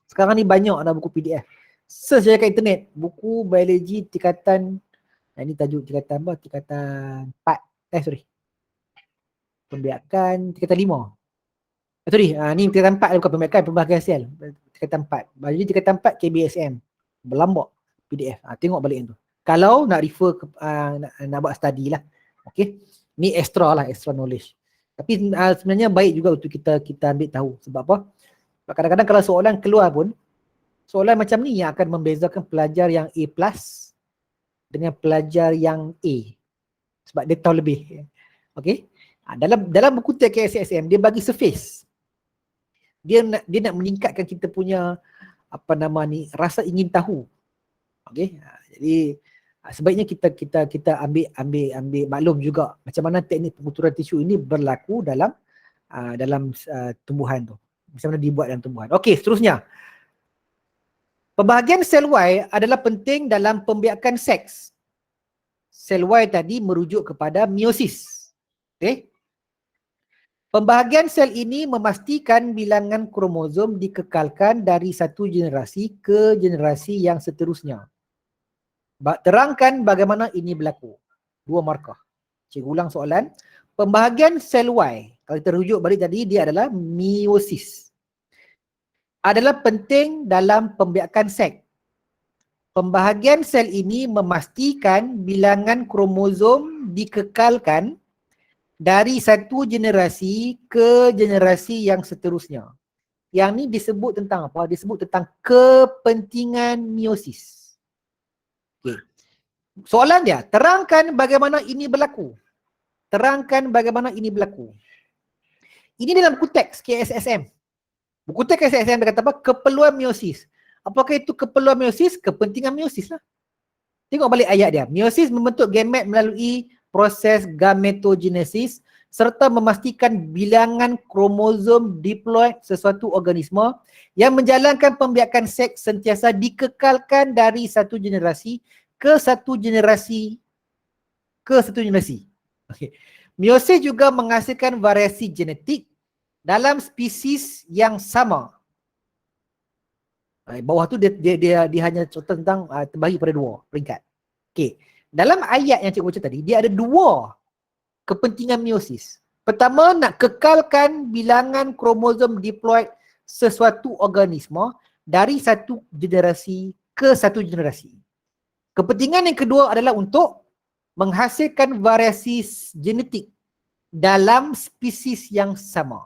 A: Sekarang ni banyak dah buku PDF. Search je kat internet, buku biologi tingkatan, ini tajuk tingkatan apa? Tingkatan 4. Pembiakan tingkatan 5. Ni tingkatan 4 bukan pembiakan, pembahagian sel. Tingkatan 4. Biologi tingkatan 4 KBSM. Berlambak PDF. Tengok balik yang tu. Kalau nak refer nak buat study lah. Okay. Ni extra knowledge. Tapi sebenarnya baik juga untuk kita ambil tahu. Sebab apa? Sebab kadang-kadang kalau soalan keluar pun, soalan macam ni yang akan membezakan pelajar yang A+ dengan pelajar yang A. Sebab dia tahu lebih. Okay. Dalam buku teks KSSM, dia bagi surface. Dia nak meningkatkan kita punya rasa ingin tahu. Okey, jadi sebaiknya kita ambil maklum juga macam mana teknik pengkulturan tisu ini berlaku dalam tumbuhan tu. Macam mana dibuat dalam tumbuhan. Okey, seterusnya. Pembahagian sel Y adalah penting dalam pembiakan seks. Sel Y tadi merujuk kepada meiosis. Okey. Pembahagian sel ini memastikan bilangan kromosom dikekalkan dari satu generasi ke generasi yang seterusnya. Terangkan bagaimana ini berlaku. 2 markah. Cikgu ulang soalan. Pembahagian sel Y, kalau kita rujuk balik tadi, dia adalah meiosis. Adalah penting dalam pembiakan seks. Pembahagian sel ini memastikan bilangan kromosom dikekalkan dari satu generasi ke generasi yang seterusnya. Yang ni disebut tentang apa? Disebut tentang kepentingan meiosis. Okay. Soalan dia, terangkan bagaimana ini berlaku. Terangkan bagaimana ini berlaku. Ini dalam buku teks KSSM. Buku teks KSSM dia kata apa? Keperluan meiosis. Apakah itu keperluan meiosis? Kepentingan meiosis lah. Tengok balik ayat dia. Meiosis membentuk gamet melalui proses gametogenesis serta memastikan bilangan kromosom diploid sesuatu organisme yang menjalankan pembiakan seks sentiasa dikekalkan dari satu generasi ke satu generasi Okay. Meiosis juga menghasilkan variasi genetik dalam spesies yang sama. Bawah tu dia hanya contoh tentang terbagi pada 2 peringkat. Okey. Dalam ayat yang cikgu baca tadi, dia ada 2 kepentingan meiosis. Pertama, nak kekalkan bilangan kromosom diploid sesuatu organisme dari satu generasi ke satu generasi. Kepentingan yang kedua adalah untuk menghasilkan variasi genetik dalam spesies yang sama.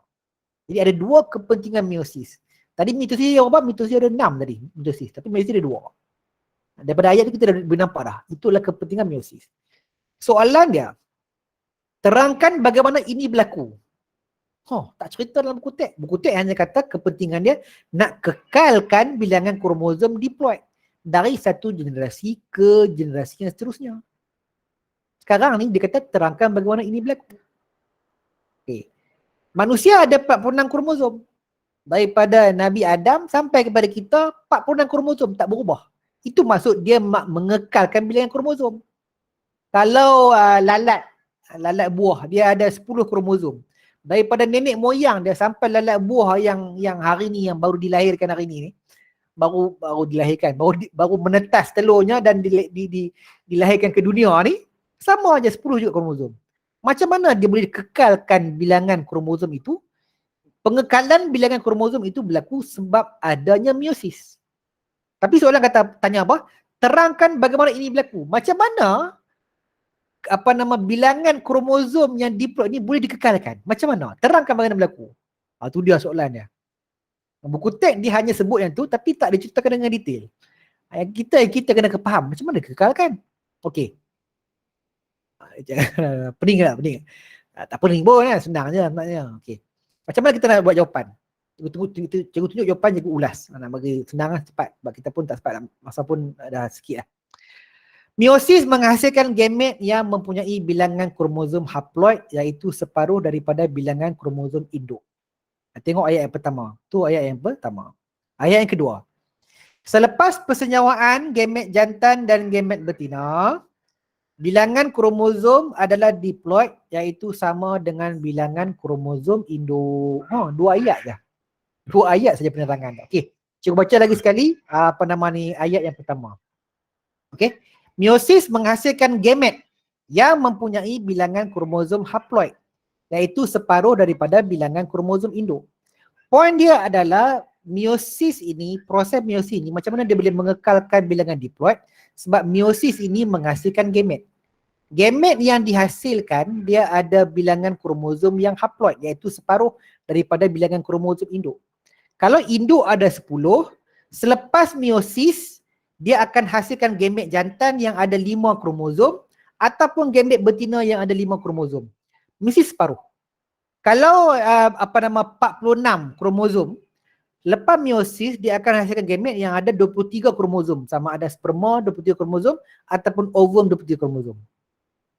A: Jadi ada dua kepentingan meiosis. Tadi mitosis apa? Mitosis ada 6 tadi, mitosis. Tapi meiosis ada 2. Daripada ayat itu kita dah nampak dah. Itulah kepentingan meiosis. Soalan dia, terangkan bagaimana ini berlaku. Tak cerita dalam buku teks. Buku teks hanya kata kepentingan dia nak kekalkan bilangan kromosom diploid dari satu generasi ke generasi yang seterusnya. Sekarang ni dia kata terangkan bagaimana ini berlaku. Okay. Manusia ada 46 kromosom. Daripada Nabi Adam sampai kepada kita 46 kromosom tak berubah. Itu maksud dia mengekalkan bilangan kromosom. Kalau lalat buah dia ada 10 kromosom. Daripada nenek moyang dia sampai lalat buah yang hari ni, yang baru dilahirkan hari ni, baru dilahirkan, baru menetas telurnya dan dilahirkan ke dunia ni, sama aja 10 juga kromosom. Macam mana dia boleh kekalkan bilangan kromosom itu? Pengekalan bilangan kromosom itu berlaku sebab adanya meiosis. Tapi soalan tanya apa? Terangkan bagaimana ini berlaku. Macam mana bilangan kromosom yang diploid ni boleh dikekalkan? Macam mana? Terangkan bagaimana berlaku. Itu dia soalannya. Buku teks dia hanya sebut yang tu tapi tak diceritakan dengan detail. Kita kena faham macam mana dikekalkan. Okey. Pening tak? Pening. Tak pening pun kan, senang je sebenarnya. Okey. Macam mana kita nak buat jawapan? Cikgu tunjuk jawapan, cikgu ulas. Nak bagi senang lah, cepat. Sebab kita pun tak cepat, masa pun dah sikit lah. Meiosis menghasilkan gamet yang mempunyai bilangan kromosom haploid iaitu separuh daripada bilangan kromosom induk. Tengok ayat yang pertama. Tu ayat yang pertama. Ayat yang kedua. Selepas persenyawaan gamet jantan dan gamet betina, bilangan kromosom adalah diploid iaitu sama dengan bilangan kromosom induk. Dua ayat je. Dua ayat saja penerangan. Okey. Cikgu baca lagi sekali ayat yang pertama. Okey. Meiosis menghasilkan gamet yang mempunyai bilangan kromosom haploid iaitu separuh daripada bilangan kromosom induk. Poin dia adalah meiosis ini, proses meiosis ini macam mana dia boleh mengekalkan bilangan diploid sebab meiosis ini menghasilkan gamet. Gamet yang dihasilkan dia ada bilangan kromosom yang haploid iaitu separuh daripada bilangan kromosom induk. Kalau induk ada 10, selepas meiosis dia akan hasilkan gamet jantan yang ada 5 kromosom ataupun gamet betina yang ada 5 kromosom. Mesti separuh. Kalau 46 kromosom, lepas meiosis dia akan hasilkan gamet yang ada 23 kromosom, sama ada sperma 23 kromosom ataupun ovum 23 kromosom.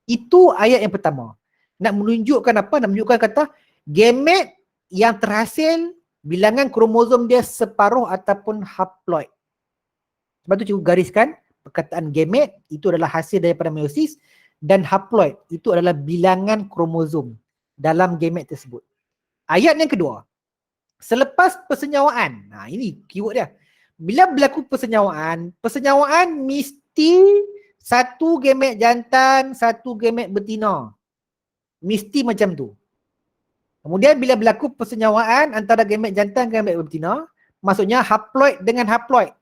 A: Itu ayat yang pertama. Nak menunjukkan apa? Nak menunjukkan kata gamet yang terhasil bilangan kromosom dia separuh ataupun haploid. Sebab tu cikgu gariskan perkataan gamet itu adalah hasil daripada meiosis dan haploid itu adalah bilangan kromosom dalam gamet tersebut. Ayat yang kedua. Selepas persenyawaan. Ini keyword dia. Bila berlaku persenyawaan mesti satu gamet jantan, satu gamet betina. Mesti macam tu. Kemudian bila berlaku persenyawaan antara gamet jantan dan gamet betina, maksudnya haploid dengan haploid.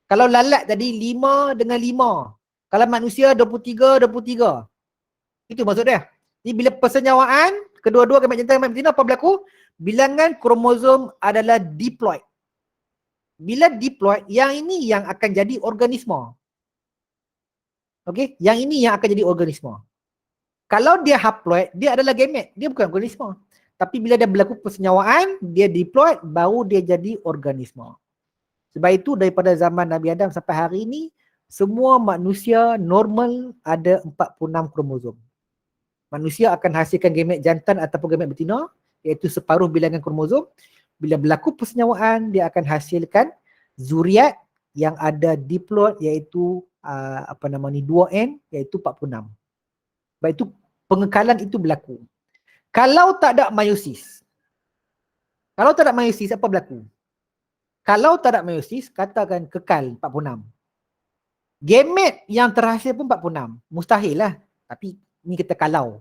A: Kalau lalat tadi 5 dengan 5. Kalau manusia 23, 23. Itu maksud dia. Jadi bila persenyawaan, kedua-dua gamet jantan dan gamet betina apa berlaku? Bilangan kromosom adalah diploid. Bila diploid, yang ini yang akan jadi organisme. Okey, yang ini yang akan jadi organisme. Kalau dia haploid, dia adalah gamet, dia bukan organisme. Tapi bila dia berlaku persenyawaan, dia diploid, baru dia jadi organisme. Sebab itu daripada zaman Nabi Adam sampai hari ini, semua manusia normal ada 46 kromosom. Manusia akan hasilkan gamet jantan ataupun gamet betina, iaitu separuh bilangan kromosom. Bila berlaku persenyawaan, dia akan hasilkan zuriat yang ada diploid iaitu 2N iaitu 46. Sebab itu pengekalan itu berlaku. Kalau tak ada meiosis. Kalau tak ada meiosis, apa berlaku? Kalau tak ada meiosis, katakan kekal 46. Gamet yang terhasil pun 46. Mustahil lah. Tapi ni kita kalau.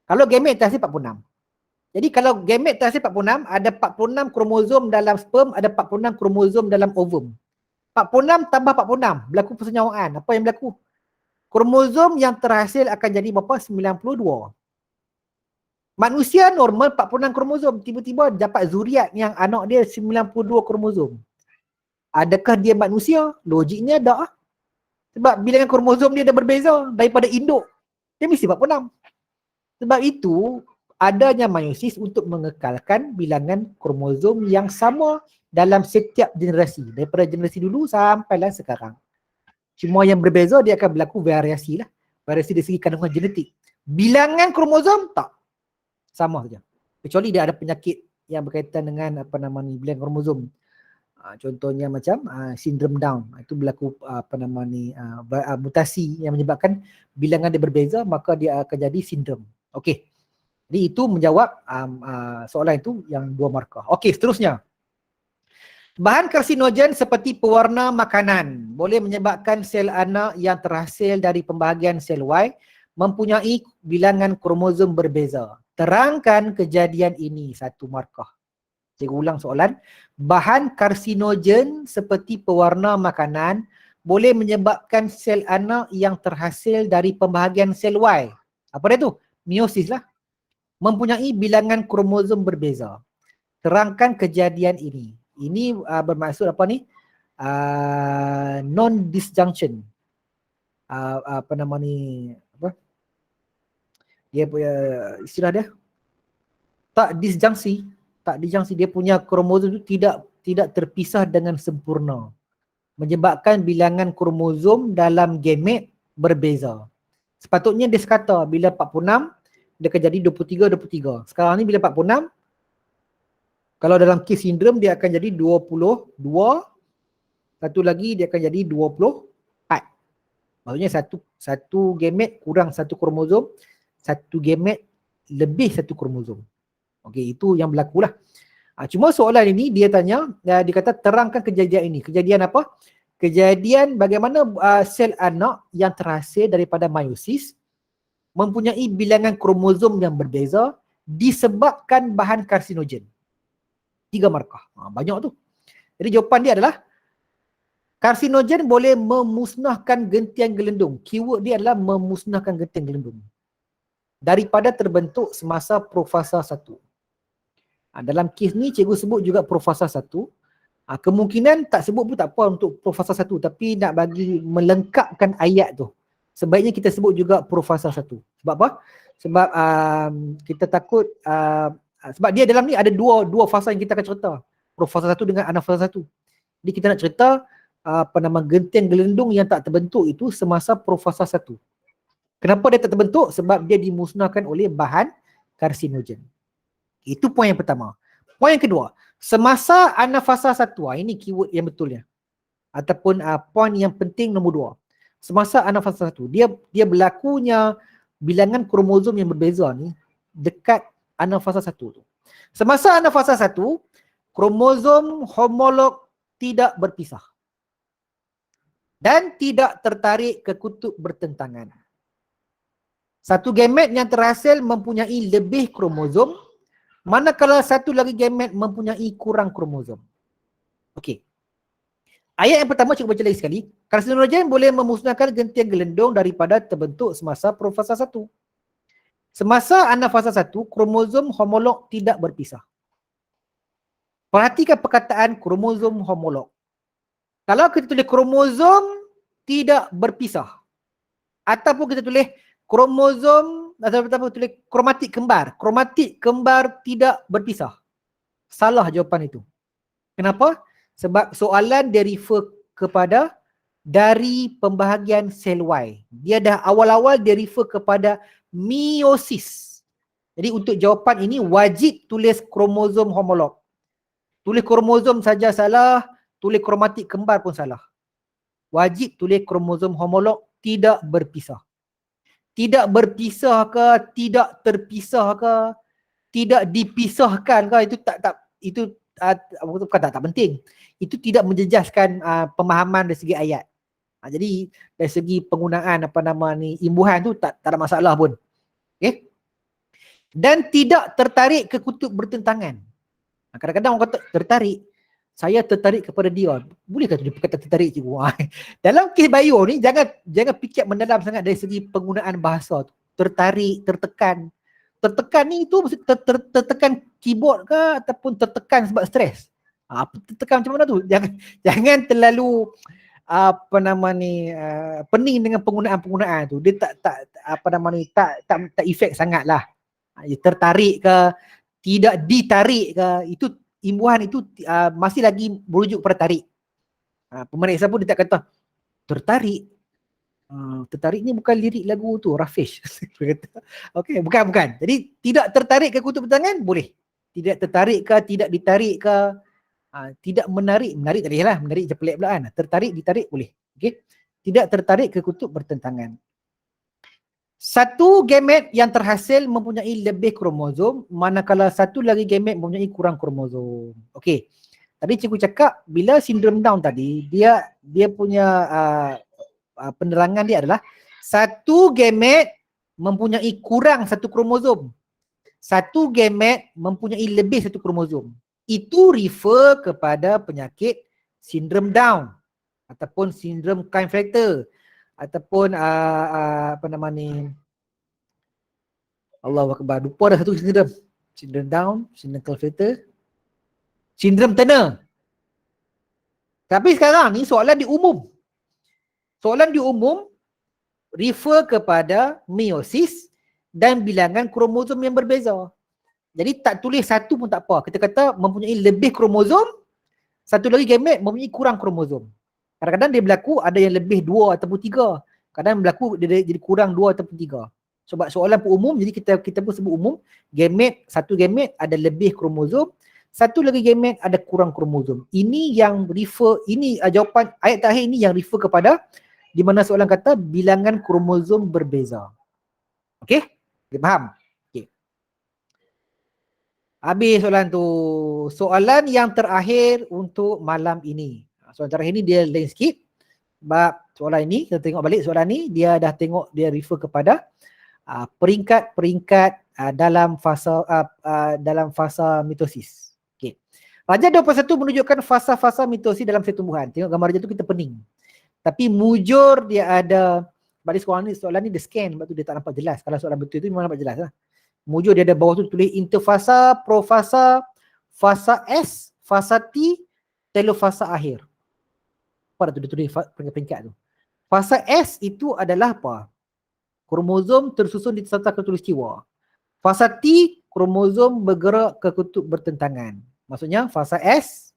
A: Kalau gamet terhasil 46. Jadi kalau gamet terhasil 46, ada 46 kromosom dalam sperm, ada 46 kromosom dalam ovum. 46 tambah 46, berlaku persenyawaan. Apa yang berlaku? Kromosom yang terhasil akan jadi berapa? 92. Manusia normal 46 kromosom, tiba-tiba dapat zuriat yang anak dia 92 kromosom. Adakah dia manusia? Logiknya tak. Sebab bilangan kromosom dia dah berbeza daripada induk. Dia mesti 46. Sebab itu, adanya meiosis untuk mengekalkan bilangan kromosom yang sama dalam setiap generasi. Daripada generasi dulu sampailah sekarang. Cuma yang berbeza dia akan berlaku variasi lah. Variasi dari segi kandungan genetik. Bilangan kromosom tak. Sama saja. Kecuali dia ada penyakit yang berkaitan dengan bilangan kromosom. Contohnya macam sindrom Down. Itu berlaku mutasi yang menyebabkan bilangan dia berbeza, maka dia akan jadi sindrom. Okey. Jadi itu menjawab soalan itu yang 2 markah. Okey, seterusnya. Bahan karsinogen seperti pewarna makanan boleh menyebabkan sel anak yang terhasil dari pembahagian sel Y mempunyai bilangan kromosom berbeza. Terangkan kejadian ini, 1 markah. Saya ulang soalan. Bahan karsinogen seperti pewarna makanan boleh menyebabkan sel anak yang terhasil dari pembahagian sel Y. Apa dia tu? Meiosis lah. Mempunyai bilangan kromosom berbeza. Terangkan kejadian ini. Ini bermaksud apa ni? Non-disjunction. Dia punya istilah dia? Tak disjungsi. Dia punya kromosom itu tidak terpisah dengan sempurna. Menyebabkan bilangan kromosom dalam gamet berbeza. Sepatutnya dia sekata bila 46 dia akan jadi 23. Sekarang ni bila 46, kalau dalam kes sindrom dia akan jadi 22, satu lagi dia akan jadi 24. Maksudnya satu gamet kurang satu kromosom, satu gamet lebih satu kromosom. Okey, itu yang berlaku lah. Cuma soalan ini dia tanya, dia kata terangkan kejadian ini. Kejadian apa? Kejadian bagaimana sel anak yang terhasil daripada meiosis mempunyai bilangan kromosom yang berbeza disebabkan bahan karsinogen. 3 markah. Banyak tu. Jadi jawapan dia adalah karsinogen boleh memusnahkan gentian gelendung. Keyword dia adalah memusnahkan gentian gelendung daripada terbentuk semasa profasa 1. Dalam kes ni cikgu sebut juga profasa 1. Kemungkinan tak sebut pun tak apa untuk profasa 1, tapi nak bagi melengkapkan ayat tu, sebaiknya kita sebut juga profasa 1. Sebab apa? Sebab kita takut sebab dia dalam ni ada dua fasa yang kita akan cerita. Profasa 1 dengan anafasa 1. Jadi kita nak cerita gentian gelendung yang tak terbentuk itu semasa profasa 1. Kenapa dia tak terbentuk? Sebab dia dimusnahkan oleh bahan karsinogen. Itu poin yang pertama. Poin yang kedua, semasa anafasa 1, ini keyword yang betulnya. Ataupun poin yang penting nombor 2. Semasa anafasa 1, dia berlakunya bilangan kromosom yang berbeza ni dekat anafasa 1 tu. Semasa anafasa 1, kromosom homolog tidak berpisah dan tidak tertarik ke kutub bertentangan. Satu gamet yang terhasil mempunyai lebih kromosom, manakala satu lagi gamet mempunyai kurang kromosom. Okey. Ayat yang pertama cuba baca lagi sekali. Karsinogen boleh memusnahkan gentian gelendung daripada terbentuk semasa profasa 1. Semasa anafasa 1, kromosom homolog tidak berpisah. Perhatikan perkataan kromosom homolog. Kalau kita tulis kromosom tidak berpisah, ataupun kita tulis kromosom, ataupun tulis kromatik kembar tidak berpisah, salah jawapan itu. Kenapa? Sebab soalan dia refer kepada dari pembahagian sel Y. Dia dah awal-awal dia refer kepada meiosis. Jadi untuk jawapan ini wajib tulis kromosom homolog. Tulis kromosom saja salah, tulis kromatik kembar pun salah. Wajib tulis kromosom homolog tidak berpisah. Tidak berpisah ke, tidak terpisah ke, tidak dipisahkan ke, itu bukan tak penting. Itu tidak menjejaskan pemahaman dari segi ayat. Jadi dari segi penggunaan imbuhan tu tak ada masalah pun. Okay? Dan tidak tertarik ke kutub bertentangan. Kadang-kadang orang kata tertarik, saya tertarik kepada dia. Bolehkah dia kata tertarik cikgu? Dalam kes bio ni jangan fikir mendalam sangat dari segi penggunaan bahasa tu. Tertarik, tertekan. tertekan ni itu mesti tertekan keyboard ke ataupun tertekan sebab stres. Tertekan macam mana tu? Jangan terlalu apa nama ni pening dengan penggunaan tu. Dia tak apa nama ni tak efek sangatlah. Tertarik ke, tidak ditarik ke, itu imbuhan itu masih lagi merujuk pada tarik. Pemeriksa pun dia tak kata tertarik. Tertarik ni bukan lirik lagu tu Rafish. Okey, bukan. Jadi tidak tertarik ke kutub bertangan boleh. Tidak tertarik ke, tidak ditarik ke, tidak menarik tadi lah, menarik je pelik pula kan. Tertarik, ditarik boleh. Okey. Tidak tertarik ke kutub bertentangan. Satu gamet yang terhasil mempunyai lebih kromosom, manakala satu lagi gamet mempunyai kurang kromosom. Okey. Tadi cikgu cakap bila sindrom Down tadi, dia punya penerangan dia adalah satu gamet mempunyai kurang satu kromosom. Satu gamet mempunyai lebih satu kromosom. Itu refer kepada penyakit sindrom Down ataupun sindrom Klinefelter ataupun apa nama ni, Allahu Akbar, lupa dah satu sindrom. Sindrom Down, sindrom Klinefelter, sindrom Turner. Tapi sekarang ni soalan di umum. Soalan di umum refer kepada meiosis dan bilangan kromosom yang berbeza. Jadi tak tulis satu pun tak apa. Kita kata mempunyai lebih kromosom, satu lagi gamet mempunyai kurang kromosom. Kadang-kadang dia berlaku ada yang lebih 2 ataupun 3. Kadang berlaku dia jadi kurang 2 ataupun 3. Sebab soalan pun umum, jadi kita pun sebut umum. Gamet, satu gamet ada lebih kromosom, satu lagi gamet ada kurang kromosom. Ini yang refer, ini jawapan ayat terakhir ini yang refer kepada di mana soalan kata bilangan kromosom berbeza. Okey? Kita faham? Okey. Habis soalan tu. Soalan yang terakhir untuk malam ini. Soalan terakhir ni dia lain sikit. Sebab soalan ini, kita tengok balik soalan ni, dia dah tengok, dia refer kepada peringkat-peringkat dalam fasa mitosis. Okey. Rajah 21 menunjukkan fasa-fasa mitosis dalam sel tumbuhan. Tengok gambar rajah tu kita pening. Tapi mujur dia ada, balik soalan ni dia scan, sebab tu dia tak nampak jelas. Kalau soalan betul tu memang nampak jelas lah. Mujur dia ada bawah tu tulis interfasa, profasa, fasa S, fasa T, telofasa akhir. Apa dah tu dia tulis peringkat-peringkat tu. Fasa S itu adalah apa? Kromosom tersusun di tata khatulistiwa. Fasa T, kromosom bergerak ke kutub bertentangan. Maksudnya fasa S,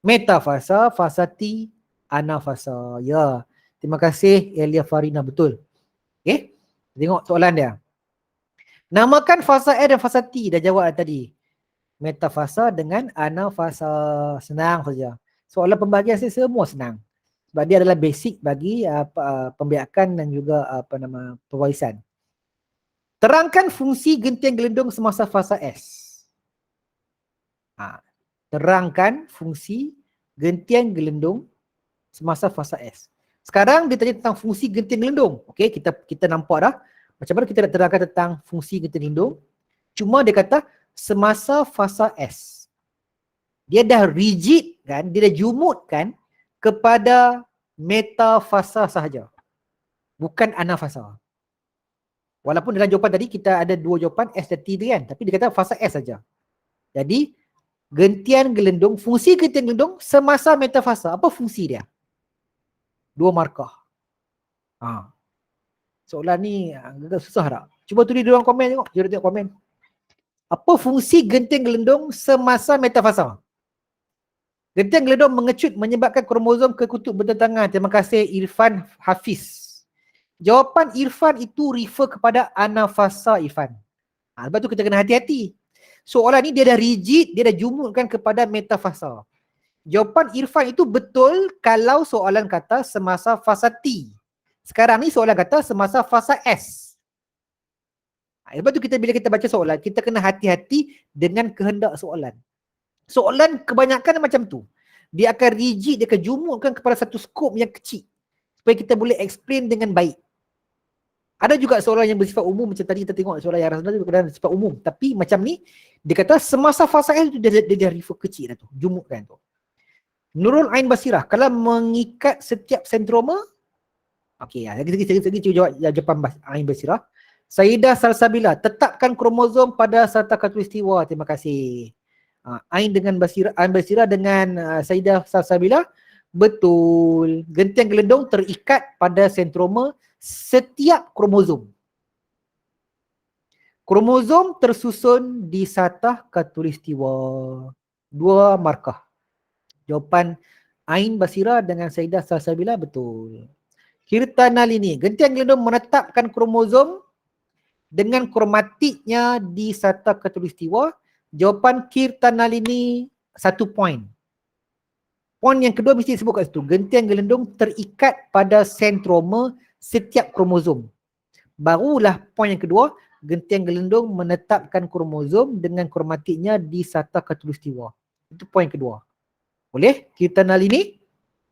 A: metafasa, fasa T, anafasa. Ya. Terima kasih Elia Farina, betul. Okey. Tengok soalan dia. Namakan fasa S dan fasa T, dah jawab tadi. Metafasa dengan anafasa. Senang saja. Soalan pembahagian saya semua senang. Sebab dia adalah basic bagi pembiakan dan juga pewarisan. Terangkan fungsi gentian gelendung semasa fasa S. Terangkan fungsi gentian gelendung semasa fasa S. Sekarang dia tanya tentang fungsi gentian gelendung. Okey, kita nampak dah macam mana kita nak terangkan tentang fungsi gentian gelendung. Cuma dia kata semasa fasa S. Dia dah rigid kan, dia dah jumutkan kepada metafasa sahaja. Bukan anafasa. Walaupun dalam jawapan tadi kita ada dua jawapan S dan T kan, tapi dia kata fasa S saja. Jadi gentian gelendung, fungsi gentian gelendung semasa metafasa. Apa fungsi dia? Dua markah. Soalan ni agak susah tak? Cuba tulis di ruang komen tengok. Jom tengok komen. Apa fungsi gentian gelendung semasa metafasa? Gentian gelendung mengecut menyebabkan kromosom ke kutub bertentangan. Terima kasih Irfan Hafiz. Jawapan Irfan itu refer kepada anafasa Irfan. Sebab tu kita kena hati-hati. Soalan ni dia dah rigid, dia dah jumutkan kepada metafasa. Jawapan Irfan itu betul kalau soalan kata semasa fasa T. Sekarang ni soalan kata semasa fasa S. Sebab tu bila kita baca soalan, kita kena hati-hati dengan kehendak soalan. Soalan kebanyakan macam tu. Dia akan rigid, dia akan jumutkan kepada satu skop yang kecil. Supaya kita boleh explain dengan baik. Ada juga soalan yang bersifat umum, macam tadi kita tengok soalan yang rasanya juga bersifat umum. Tapi macam ni, dia kata semasa fasa S tu dia dah refer kecil dah tu, jumutkan tu. Nurul Ain Basirah, kalau mengikat setiap sentroma, okey, lagi jawab jawapan Ain Basirah. Sayyidah Salsabila, tetapkan kromosom pada serta khatulistiwa. Terima kasih. Ain dengan Basira, Ain Basira dengan Sayyidah Salsabila, betul. Gentian gelendong terikat pada sentroma setiap kromosom. Kromosom tersusun di satah khatulistiwa. 2 markah. Jawapan Ain Basira dengan Sayyidah Salsabila betul. Kirtanalini, gentian gelendong menetapkan kromosom dengan kromatiknya di satah khatulistiwa. Jawapan Kirtanalini 1 poin. Poin yang kedua mesti disebut kat situ. Gentian gelendong terikat pada sentroma setiap kromosom. Barulah poin yang kedua, gentian gelendong menetapkan kromosom dengan kromatiknya di satah khatulistiwa. Itu poin kedua. Boleh? Kirtanalini.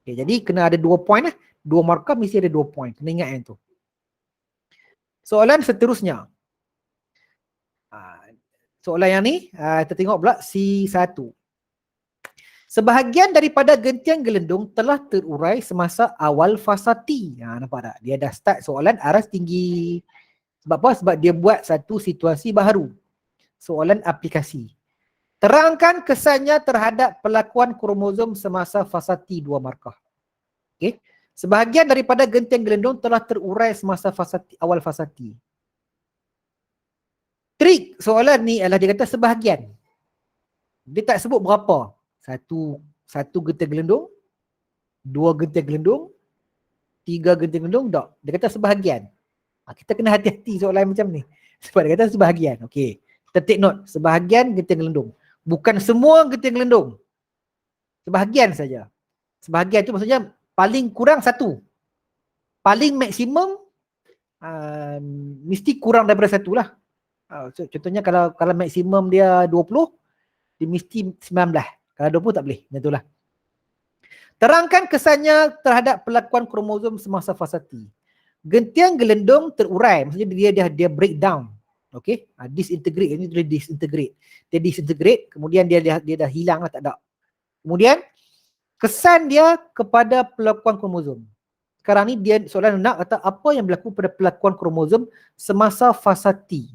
A: Okay, jadi kena ada 2 poin lah. 2 markah mesti ada 2 poin. Kena ingat yang tu. Soalan seterusnya. Soalan yang ni, kita tengok pula C1. Sebahagian daripada gentian gelendong telah terurai semasa awal fasa T. Nampak tak? Dia dah start soalan aras tinggi. Sebab apa? Sebab dia buat satu situasi baru. Soalan aplikasi. Terangkan kesannya terhadap pelakuan kromosom semasa fasa T 2 markah. Okay. Sebahagian daripada gentian gelendong telah terurai semasa fasa T, awal fasa T. Trik soalan ni adalah dia kata sebahagian. Dia tak sebut berapa. Satu gentian gelendong, 2 gentian gelendong, 3 gentian gelendong, tak. Dia kata sebahagian. Kita kena hati-hati soalan macam ni. Sebab dia kata sebahagian. Okey. Kita take note. Sebahagian gentian gelendong. Bukan semua gentian gelendong. Sebahagian saja. Sebahagian tu maksudnya paling kurang 1. Paling maksimum mesti kurang daripada 1 lah. Contohnya kalau maksimum dia 20, dia mesti 19. Kalau 20 tak boleh. Macam itulah. Terangkan kesannya terhadap pelakuan kromosom semasa fasa T. Gentian gelendong terurai, maksudnya dia breakdown. Okey? Disintegrate, ini tulis disintegrate. Dia disintegrate, kemudian dia dah hilang lah, tak ada. Kemudian kesan dia kepada pelakuan kromosom. Sekarang ni dia soalan nak kata apa yang berlaku pada pelakuan kromosom semasa fasa T.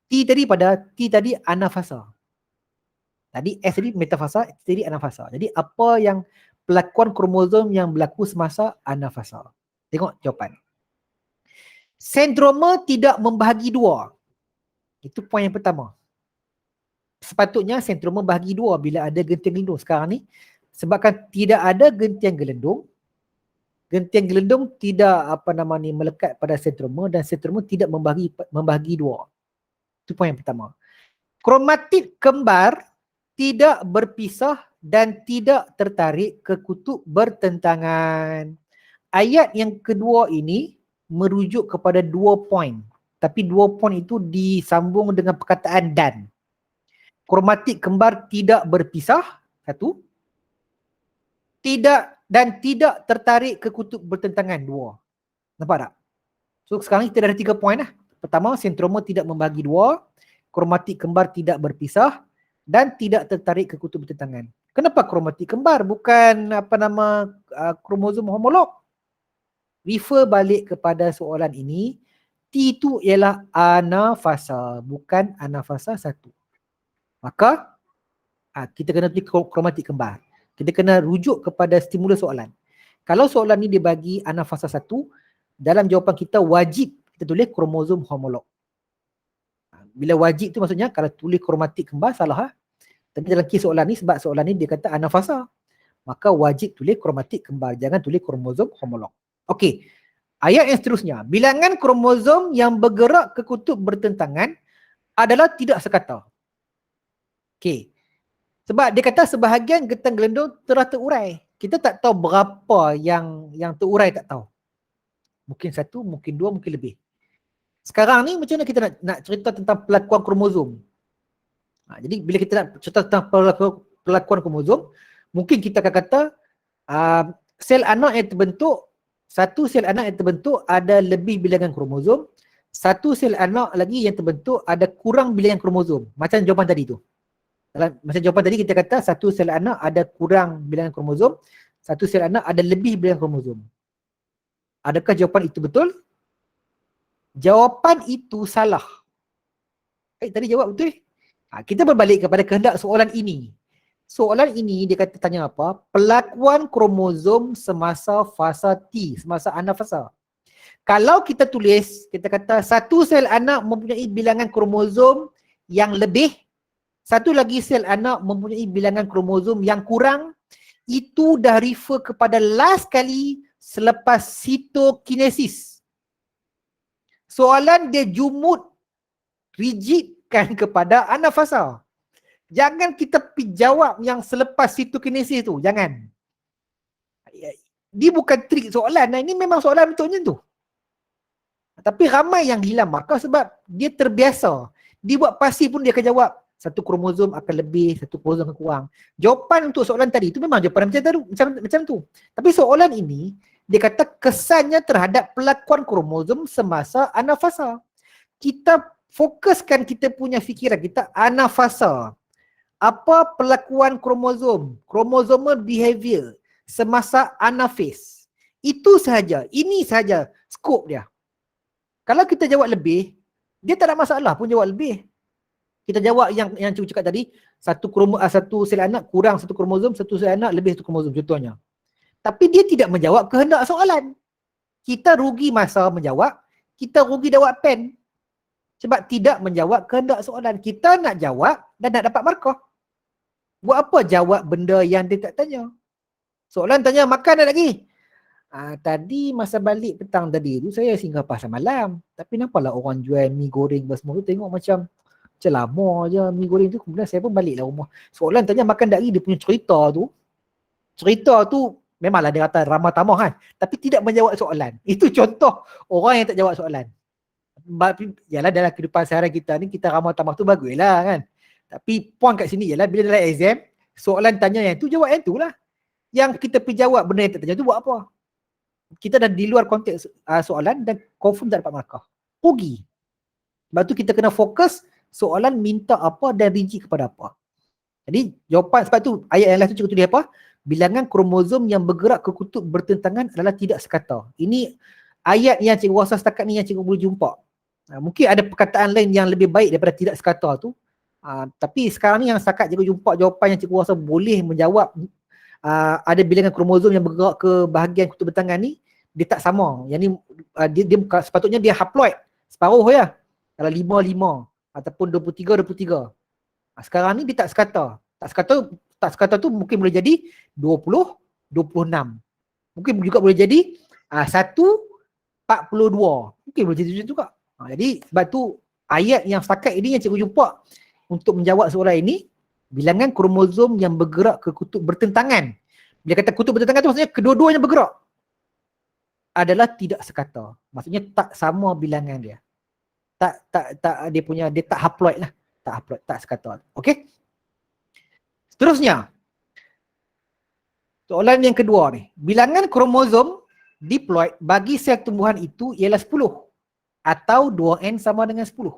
A: T tadi anafasa. Tadi S tadi metafasa, T tadi anafasa. Jadi apa yang pelakuan kromosom yang berlaku semasa anafasa? Tengok jawapan. Sentroma tidak membahagi 2. Itu poin yang pertama. Sepatutnya sentroma bahagi 2 bila ada gentian gelendong. Sekarang ni sebabkan tidak ada gentian gelendong tidak melekat pada sentroma dan sentroma tidak membahagi 2. Itu poin yang pertama. Kromatid kembar tidak berpisah dan tidak tertarik ke kutub bertentangan. Ayat yang kedua ini merujuk kepada 2 poin. Tapi 2 poin itu disambung dengan perkataan dan. Kromatid kembar tidak berpisah, 1. Tidak tertarik ke kutub bertentangan, 2. Nampak tak? So sekarang kita dah ada 3 poin lah. Pertama, sentroma tidak membahagi 2, kromatid kembar tidak berpisah dan tidak tertarik ke kutub bertentangan. Kenapa kromatid kembar bukan kromosom homolog? Refer balik kepada soalan ini. T itu ialah anafasa, bukan anafasa 1. Maka kita kena pilih kromatid kembar. Kita kena rujuk kepada stimulus soalan. Kalau soalan ni dia bagi anafasa 1, dalam jawapan kita wajib kita tulis kromosom homolog. Bila wajib tu maksudnya kalau tulis kromatid kembar salah lah. Tapi dalam kes soalan ni, sebab soalan ni dia kata anafasa, maka wajib tulis kromatid kembar, jangan tulis kromosom homolog. Okey. Ayat yang seterusnya, bilangan kromosom yang bergerak ke kutub bertentangan adalah tidak sekata. Okey. Sebab dia kata sebahagian gentian gelendong telah terurai. Kita tak tahu berapa yang terurai, tak tahu. Mungkin 1, mungkin 2, mungkin lebih. Sekarang ni macam mana kita nak cerita tentang pelakuan kromosom? Jadi bila kita nak cerita tentang pelakuan kromosom, mungkin kita akan kata sel anak yang terbentuk, satu sel anak yang terbentuk ada lebih bilangan kromosom, satu sel anak lagi yang terbentuk ada kurang bilangan kromosom. Macam jawapan tadi tu. Macam jawapan tadi kita kata satu sel anak ada kurang bilangan kromosom, satu sel anak ada lebih bilangan kromosom. Adakah jawapan itu betul? Jawapan itu salah. Tadi jawab betul. Kita berbalik kepada kehendak soalan ini. Soalan ini dia kata tanya apa? Pelakuan kromosom semasa fasa T, semasa anafasa. Kalau kita tulis, kita kata satu sel anak mempunyai bilangan kromosom yang lebih, satu lagi sel anak mempunyai bilangan kromosom yang kurang, itu dah refer kepada last kali selepas sitokinesis. Soalan dia jumut, rigidkan kepada anafasa. Jangan kita pergi jawab yang selepas sitokinesis tu. Jangan. Dia bukan trik soalan. Ini memang soalan betulnya tu. Tapi ramai yang hilang markah sebab dia terbiasa. Dia buat pasti pun dia akan jawab. Satu kromosom akan lebih, satu kromosom akan kurang. Jawapan untuk soalan tadi itu memang jawapan macam tu. Tapi soalan ini, dia kata kesannya terhadap pelakuan kromosom semasa anafasa. Kita fokuskan kita punya fikiran kita anafasa. Apa pelakuan kromosom, chromosomal behavior semasa anafase. Itu sahaja, ini sahaja skop dia. Kalau kita jawab lebih, dia tak ada masalah pun jawab lebih. Kita jawab yang cikgu cakap tadi, satu sel anak kurang satu kromosom, satu sel anak lebih satu kromosom contohnya. Tapi dia tidak menjawab kehendak soalan. Kita rugi masa menjawab, kita rugi jawab pen. Sebab tidak menjawab kehendak soalan. Kita nak jawab dan nak dapat markah. Buat apa jawab benda yang dia tak tanya? Soalan tanya makan dah lagi. Tadi masa balik petang tadi tu saya singgah pasar malam. Tapi nampaklah orang jual mi goreng semua tu tengok macam lama je mi goreng tu. Kemudian saya pun baliklah rumah. Soalan tanya makan dah lagi, dia punya cerita tu memanglah dia kata ramah tamah kan. Tapi tidak menjawab soalan. Itu contoh orang yang tak jawab soalan. Yalah dalam kehidupan sehari kita ni kita ramah tamah tu baguslah kan. Tapi point kat sini ialah bila dalam exam, soalan tanya yang tu, jawab yang tu lah. Yang kita pergi jawab benda yang tak tanya tu buat apa? Kita dah di luar konteks soalan dan confirm tak dapat markah. Rugi. Sebab tu kita kena fokus soalan minta apa dan rinci kepada apa. Jadi jawapan, sebab tu ayat yang last tu cikgu tulis apa? Bilangan kromosom yang bergerak ke kutub bertentangan adalah tidak sekata. Ini ayat yang cikgu rasa setakat ni yang cikgu boleh jumpa. Mungkin ada perkataan lain yang lebih baik daripada tidak sekata tu. Tapi sekarang ni yang setakat cikgu jumpa jawapan yang cikgu rasa boleh menjawab ada bilangan kromosom yang bergerak ke bahagian kutub bertangan ni, dia tak sama. Yang ni dia sepatutnya dia haploid separuh ya. Kalau 5 ataupun 23. Sekarang ni dia tak sekata. Tak sekata tu mungkin boleh jadi 20, 26. Mungkin juga boleh jadi 1, 42. Mungkin boleh jadi macam tu juga. Jadi sebab tu ayat yang setakat ini yang cikgu jumpa untuk menjawab soalan ini, bilangan kromosom yang bergerak ke kutub bertentangan. Bila kata kutub bertentangan tu maksudnya kedua-duanya bergerak. Adalah tidak sekata. Maksudnya tak sama bilangan dia. Tak dia tak haploid lah. Tak haploid, tak sekata. Okey? Seterusnya. Soalan yang kedua ni. Bilangan kromosom diploid bagi sel tumbuhan itu ialah 10 atau 2n sama dengan 10.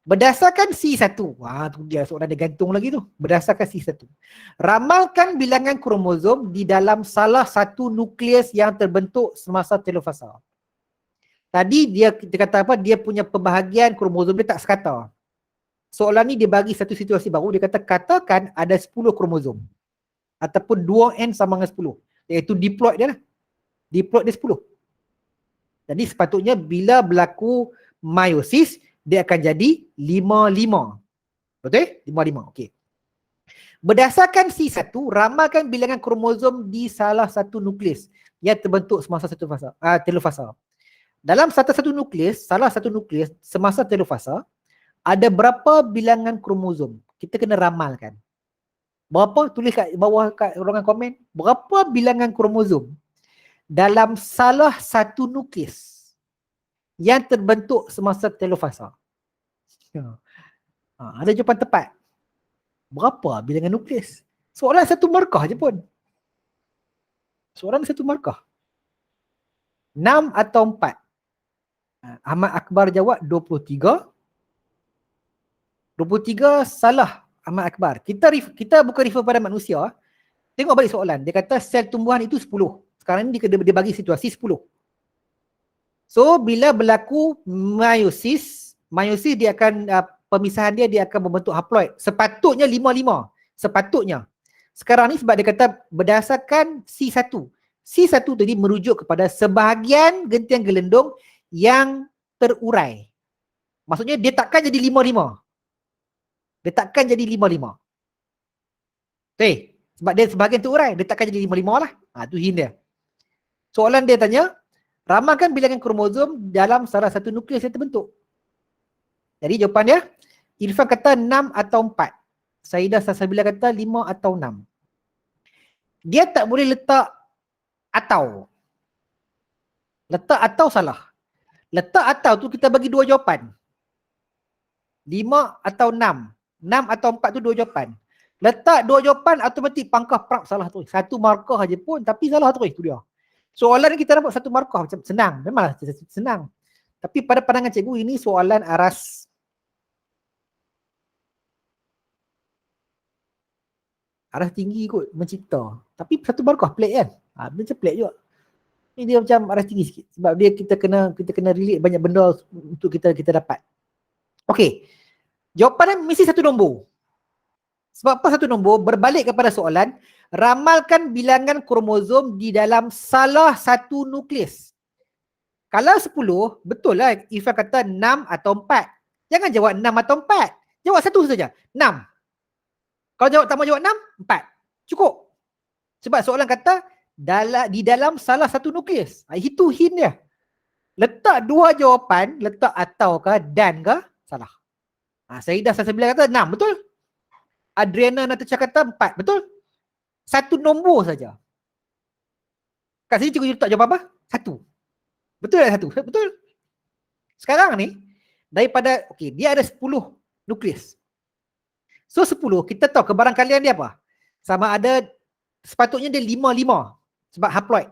A: Berdasarkan C1, tu dia soalan dia gantung lagi tu. Berdasarkan C1, ramalkan bilangan kromosom di dalam salah satu nukleus yang terbentuk semasa telofasa. Tadi dia kata apa? Dia punya pembahagian kromosom dia tak sekata. Soalan ni dia bagi satu situasi baru. Dia kata katakan ada 10 kromosom ataupun 2n sama dengan 10. Iaitu diploid dia lah. Diploid dia 10. Jadi sepatutnya bila berlaku meiosis, dia akan jadi 5-5. Betul? 5-5. Okey. Berdasarkan C1, ramalkan bilangan kromosom di salah satu nukleus yang terbentuk semasa telofasa. Dalam satu nukleus, salah satu nukleus semasa telofasa, ada berapa bilangan kromosom? Kita kena ramalkan. Berapa? Tulis kat bawah kat ruangan komen. Berapa bilangan kromosom dalam salah satu nukleus yang terbentuk semasa telofasa? Ada jawapan tepat. Berapa bilangan nukleus? Soalan satu markah je pun. Soalan satu markah. 6 atau 4? Ahmad Akbar jawab 23. 23 salah Ahmad Akbar. Kita bukan refer pada manusia. Tengok balik soalan. Dia kata sel tumbuhan itu 10. Sekarang ni dia bagi situasi 10. So bila berlaku meiosis dia akan pemisahan dia akan membentuk haploid. Sepatutnya 5-5. Sepatutnya. Sekarang ni sebab dia kata berdasarkan C1. C1 tadi merujuk kepada sebahagian gentian gelendung yang terurai. Maksudnya dia takkan jadi 5-5. Dia takkan jadi 5-5. Sebab dia sebahagian terurai, dia takkan jadi 5-5 lah. Tu hint dia. Soalan dia tanya, ramalkan bilangan kromosom dalam salah satu nukleus yang terbentuk. Jadi jawapan dia, Irfan kata 6 atau 4. Saidah Salsabila kata 5 atau 6. Dia tak boleh letak atau. Letak atau salah. Letak atau tu kita bagi dua jawapan. 5 atau 6. 6 atau 4 tu dua jawapan. Letak dua jawapan automatik pangkah prap salah tu. Satu markah aja pun tapi salah tu. Itu dia. Soalan kita dapat satu markah macam senang. Memanglah senang. Tapi pada pandangan cikgu ini soalan aras. Aras tinggi kot mencipta. Tapi satu markah pelik kan. Macam pelik juga. Ini dia macam aras tinggi sikit. Sebab dia kita kena relate banyak benda untuk kita dapat. Okey. Jawapan mesti satu nombor. Sebab apa satu nombor? Berbalik kepada soalan, ramalkan bilangan kromosom di dalam salah satu nukleus. Kalau 10, betul lah Irfan kata 6 atau 4. Jangan jawab 6 atau 4. Jawab satu saja. 6. Kalau jawab tak mau jawab 6, 4. Cukup. Sebab soalan kata di dalam salah satu nukleus. Itu hint dia. Letak dua jawapan, letak atau ke dan ke, salah. Saidah Salsabila kata 6, betul? Adriana Natasha kata 4, betul? Satu nombor saja. Kat sini cikgu letak jawab apa? 1. Betul tak 1? Betul. Sekarang ni, daripada, dia ada 10 nukleus. So 10, kita tahu kebarangkalian dia apa? Sama ada, sepatutnya dia 5-5. Sebab haploid.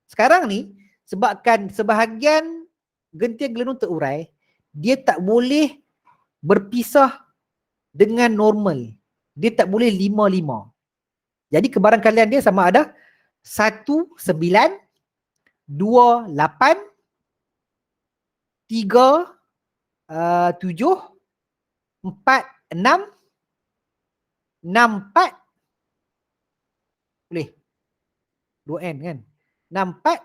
A: Sekarang ni, sebabkan sebahagian gentian gelendung terurai, dia tak boleh berpisah dengan normal. Dia tak boleh 5-5. Jadi kebarangkalian dia sama ada 1, 9, 2, 8, 3, 7, 4, 6, 6, 4. Boleh. 2N kan. 6, 4,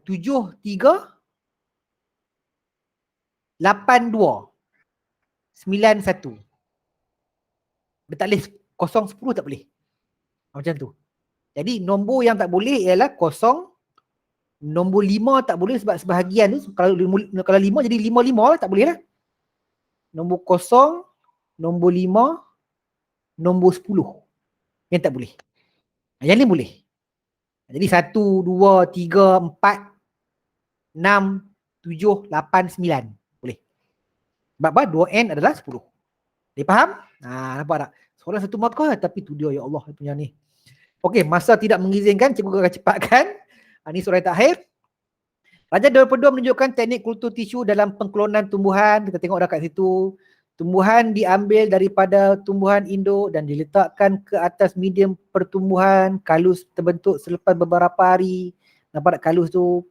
A: 7, 3, 8, 2, 9, 1. Dia tak boleh 0, 10 tak boleh. Macam tu. Jadi nombor yang tak boleh ialah 0, nombor 5 tak boleh sebab sebahagian tu, kalau 5 jadi 5-5 lah, tak boleh lah. Nombor 0, nombor 5, nombor 10. Yang tak boleh. Yang ni boleh. Jadi 1, 2, 3, 4, 6, 7, 8, 9. Boleh. Sebab apa? 2N adalah 10. Dia faham? Nampak tak? Soalan satu markah tapi tu dia, ya Allah punya ni. Okey, masa tidak mengizinkan, cikgu akan cepatkan. Ini soalan terakhir. Raja 22 menunjukkan teknik kultur tisu dalam pengklonan tumbuhan. Kita tengok dah kat situ. Tumbuhan diambil daripada tumbuhan induk dan diletakkan ke atas medium pertumbuhan. Kalus terbentuk selepas beberapa hari. Nampak tak kalus tu?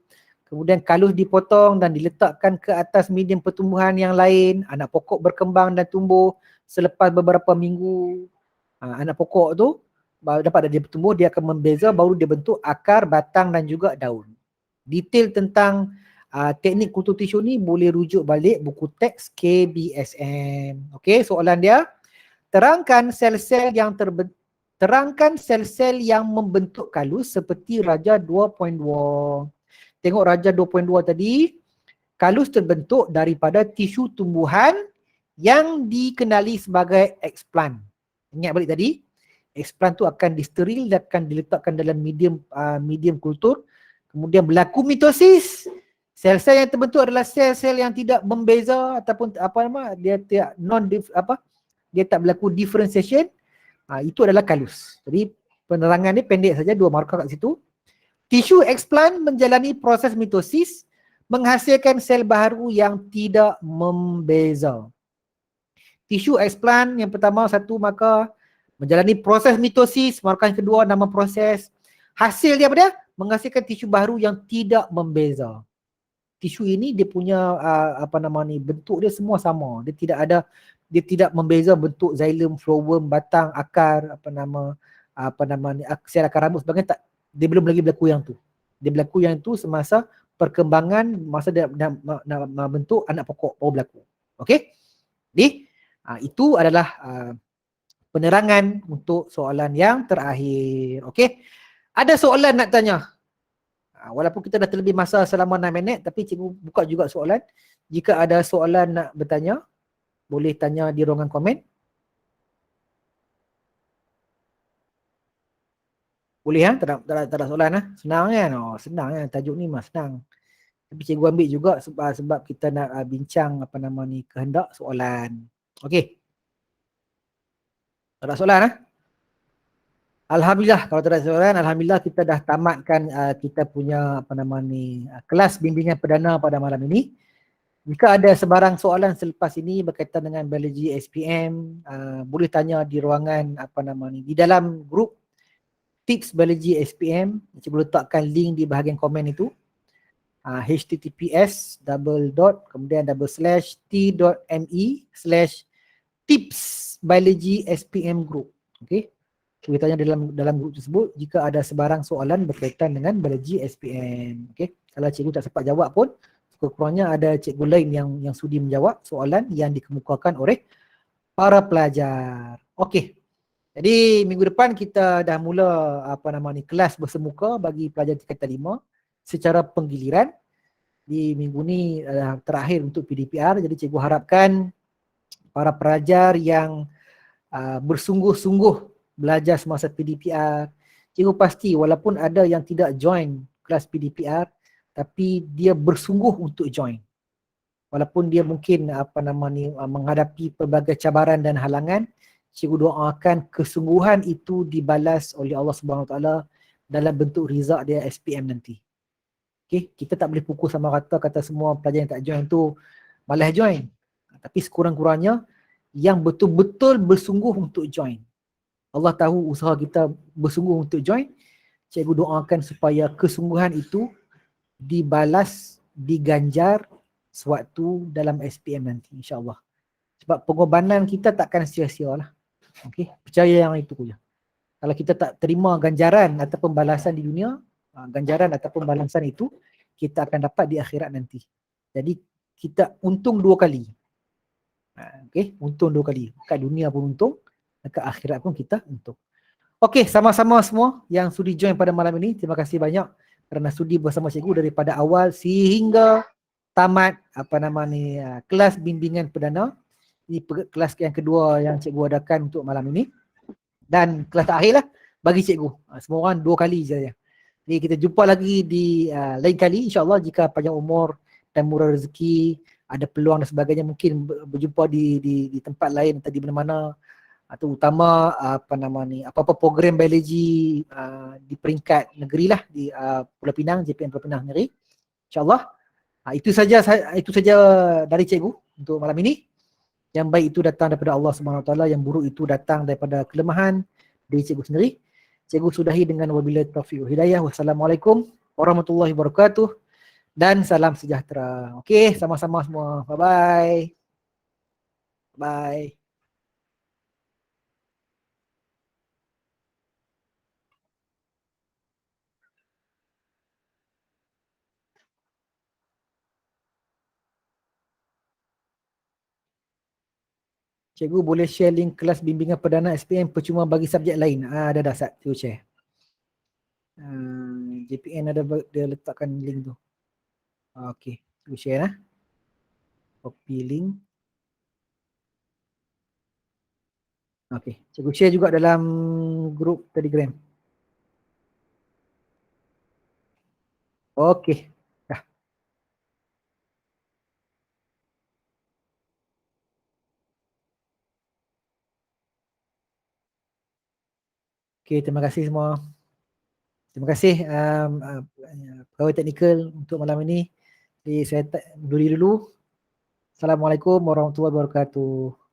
A: Kemudian kalus dipotong dan diletakkan ke atas medium pertumbuhan yang lain. Anak pokok berkembang dan tumbuh selepas beberapa minggu. Anak pokok tu dapat dia bertumbuh, dia akan membeza, baru dia bentuk akar, batang dan juga daun. Detail tentang teknik kultur tisu ni boleh rujuk balik buku teks KBSM. Okey, soalan dia, terangkan sel-sel yang membentuk kalus seperti Raja 2.2. Tengok Raja 2.2 tadi, kalus terbentuk daripada tisu tumbuhan yang dikenali sebagai explant. Ingat balik tadi, explant tu akan disteril dan akan diletakkan dalam medium kultur. Kemudian berlaku mitosis. Sel-sel yang terbentuk adalah sel-sel yang tidak membeza ataupun dia tak berlaku differentiation. Itu adalah kalus. Jadi penerangan ni pendek saja, 2 markah kat situ. Tisu explant menjalani proses mitosis menghasilkan sel baru yang tidak membeza. Tisu explant yang pertama 1 markah, menjalani proses mitosis, markah yang kedua nama proses. Hasil dia apa dia? Menghasilkan tisu baru yang tidak membeza. tisu ini dia punya bentuk dia semua sama. Dia tidak membeza bentuk xylem, phloem, batang, akar, sel akar rambut sebagainya, tak. Dia belum lagi berlaku yang tu. Dia berlaku yang tu semasa perkembangan, masa dia nak bentuk anak pokok baru berlaku. Okey? Jadi itu adalah penerangan untuk soalan yang terakhir. Okey? Ada soalan nak tanya? Walaupun kita dah terlebih masa selama 6 minit, tapi cikgu buka juga soalan. Jika ada soalan nak bertanya, boleh tanya di ruangan komen. Boleh tak ada soalan Senang kan? Senang kan? Tajuk ni mah senang. Tapi cikgu ambil juga sebab kita nak bincang kehendak soalan. Okey. Tak ada soalan Alhamdulillah, kalau tak ada soalan, alhamdulillah kita dah tamatkan kita punya kelas bimbingan perdana pada malam ini. Jika ada sebarang soalan selepas ini berkaitan dengan biologi SPM, boleh tanya di ruangan di dalam grup tips biologi SPM. Cikgu letakkan link di bahagian komen itu. https:/t.me/tips biology SPM group. Okey. Kita tanya dalam grup tersebut jika ada sebarang soalan berkaitan dengan biologi SPM. Okey. Kalau cikgu tak sempat jawab pun, sekurang-kurangnya ada cikgu lain yang sudi menjawab soalan yang dikemukakan oleh para pelajar. Okey. Jadi minggu depan kita dah mula kelas bersemuka bagi pelajar tingkatan 5 secara penggiliran. Di minggu ni terakhir untuk PDPR. Jadi cikgu harapkan para pelajar yang bersungguh-sungguh belajar semasa PDPR, cikgu pasti walaupun ada yang tidak join kelas PDPR, tapi dia bersungguh untuk join. Walaupun dia mungkin menghadapi pelbagai cabaran dan halangan, cikgu doakan kesungguhan itu dibalas oleh Allah Subhanahu Wa Taala dalam bentuk rizak dia SPM nanti. Okay? Kita tak boleh pukul sama rata kata semua pelajar yang tak join tu malas join. Tapi sekurang-kurangnya yang betul-betul bersungguh untuk join. Allah tahu usaha kita bersungguh untuk join. Cikgu doakan supaya kesungguhan itu dibalas, diganjar sewaktu dalam SPM nanti, insyaAllah. Sebab pengorbanan kita takkan sia-sia lah. Okay? Percaya yang itu je. Kalau kita tak terima ganjaran ataupun balasan di dunia, ganjaran ataupun balasan itu kita akan dapat di akhirat nanti. Jadi kita untung 2 kali. Okay? Untung 2 kali. Kat dunia pun untung, ke akhirat pun kita untung. Okey, sama-sama semua yang sudi join pada malam ini, terima kasih banyak kerana sudi bersama cikgu daripada awal sehingga tamat kelas bimbingan perdana. Ini kelas yang kedua yang cikgu adakan untuk malam ini. Dan kelas terakhir lah bagi cikgu. Semua orang 2 kali saja. Jadi kita jumpa lagi di lain kali, insyaAllah, jika panjang umur dan murah rezeki, ada peluang dan sebagainya, mungkin berjumpa di tempat lain atau di mana-mana, atau utama apa-apa program biologi di peringkat negeri lah di Pulau Pinang, JPM Pulau Pinang sendiri, insyaAllah. Itu saja dari cikgu untuk malam ini. Yang baik itu datang daripada Allah SWT, yang buruk itu datang daripada kelemahan dari cikgu sendiri. Cikgu sudahi dengan wabillahi taufiq wal hidayah. Wassalamualaikum warahmatullahi wabarakatuh dan salam sejahtera. Okey, sama-sama semua. Bye-bye. Bye. Cikgu boleh share link kelas bimbingan perdana SPM percuma bagi subjek lain. Dah Sat. Cikgu share. JPN ada dia letakkan link tu. Okey. Cikgu share Copy link. Okey. Cikgu share juga dalam grup Telegram. Okey. Dah. Okey, terima kasih semua. Terima kasih pegawai teknikal untuk malam ini. Jadi saya undur dulu. Assalamualaikum warahmatullahi wabarakatuh.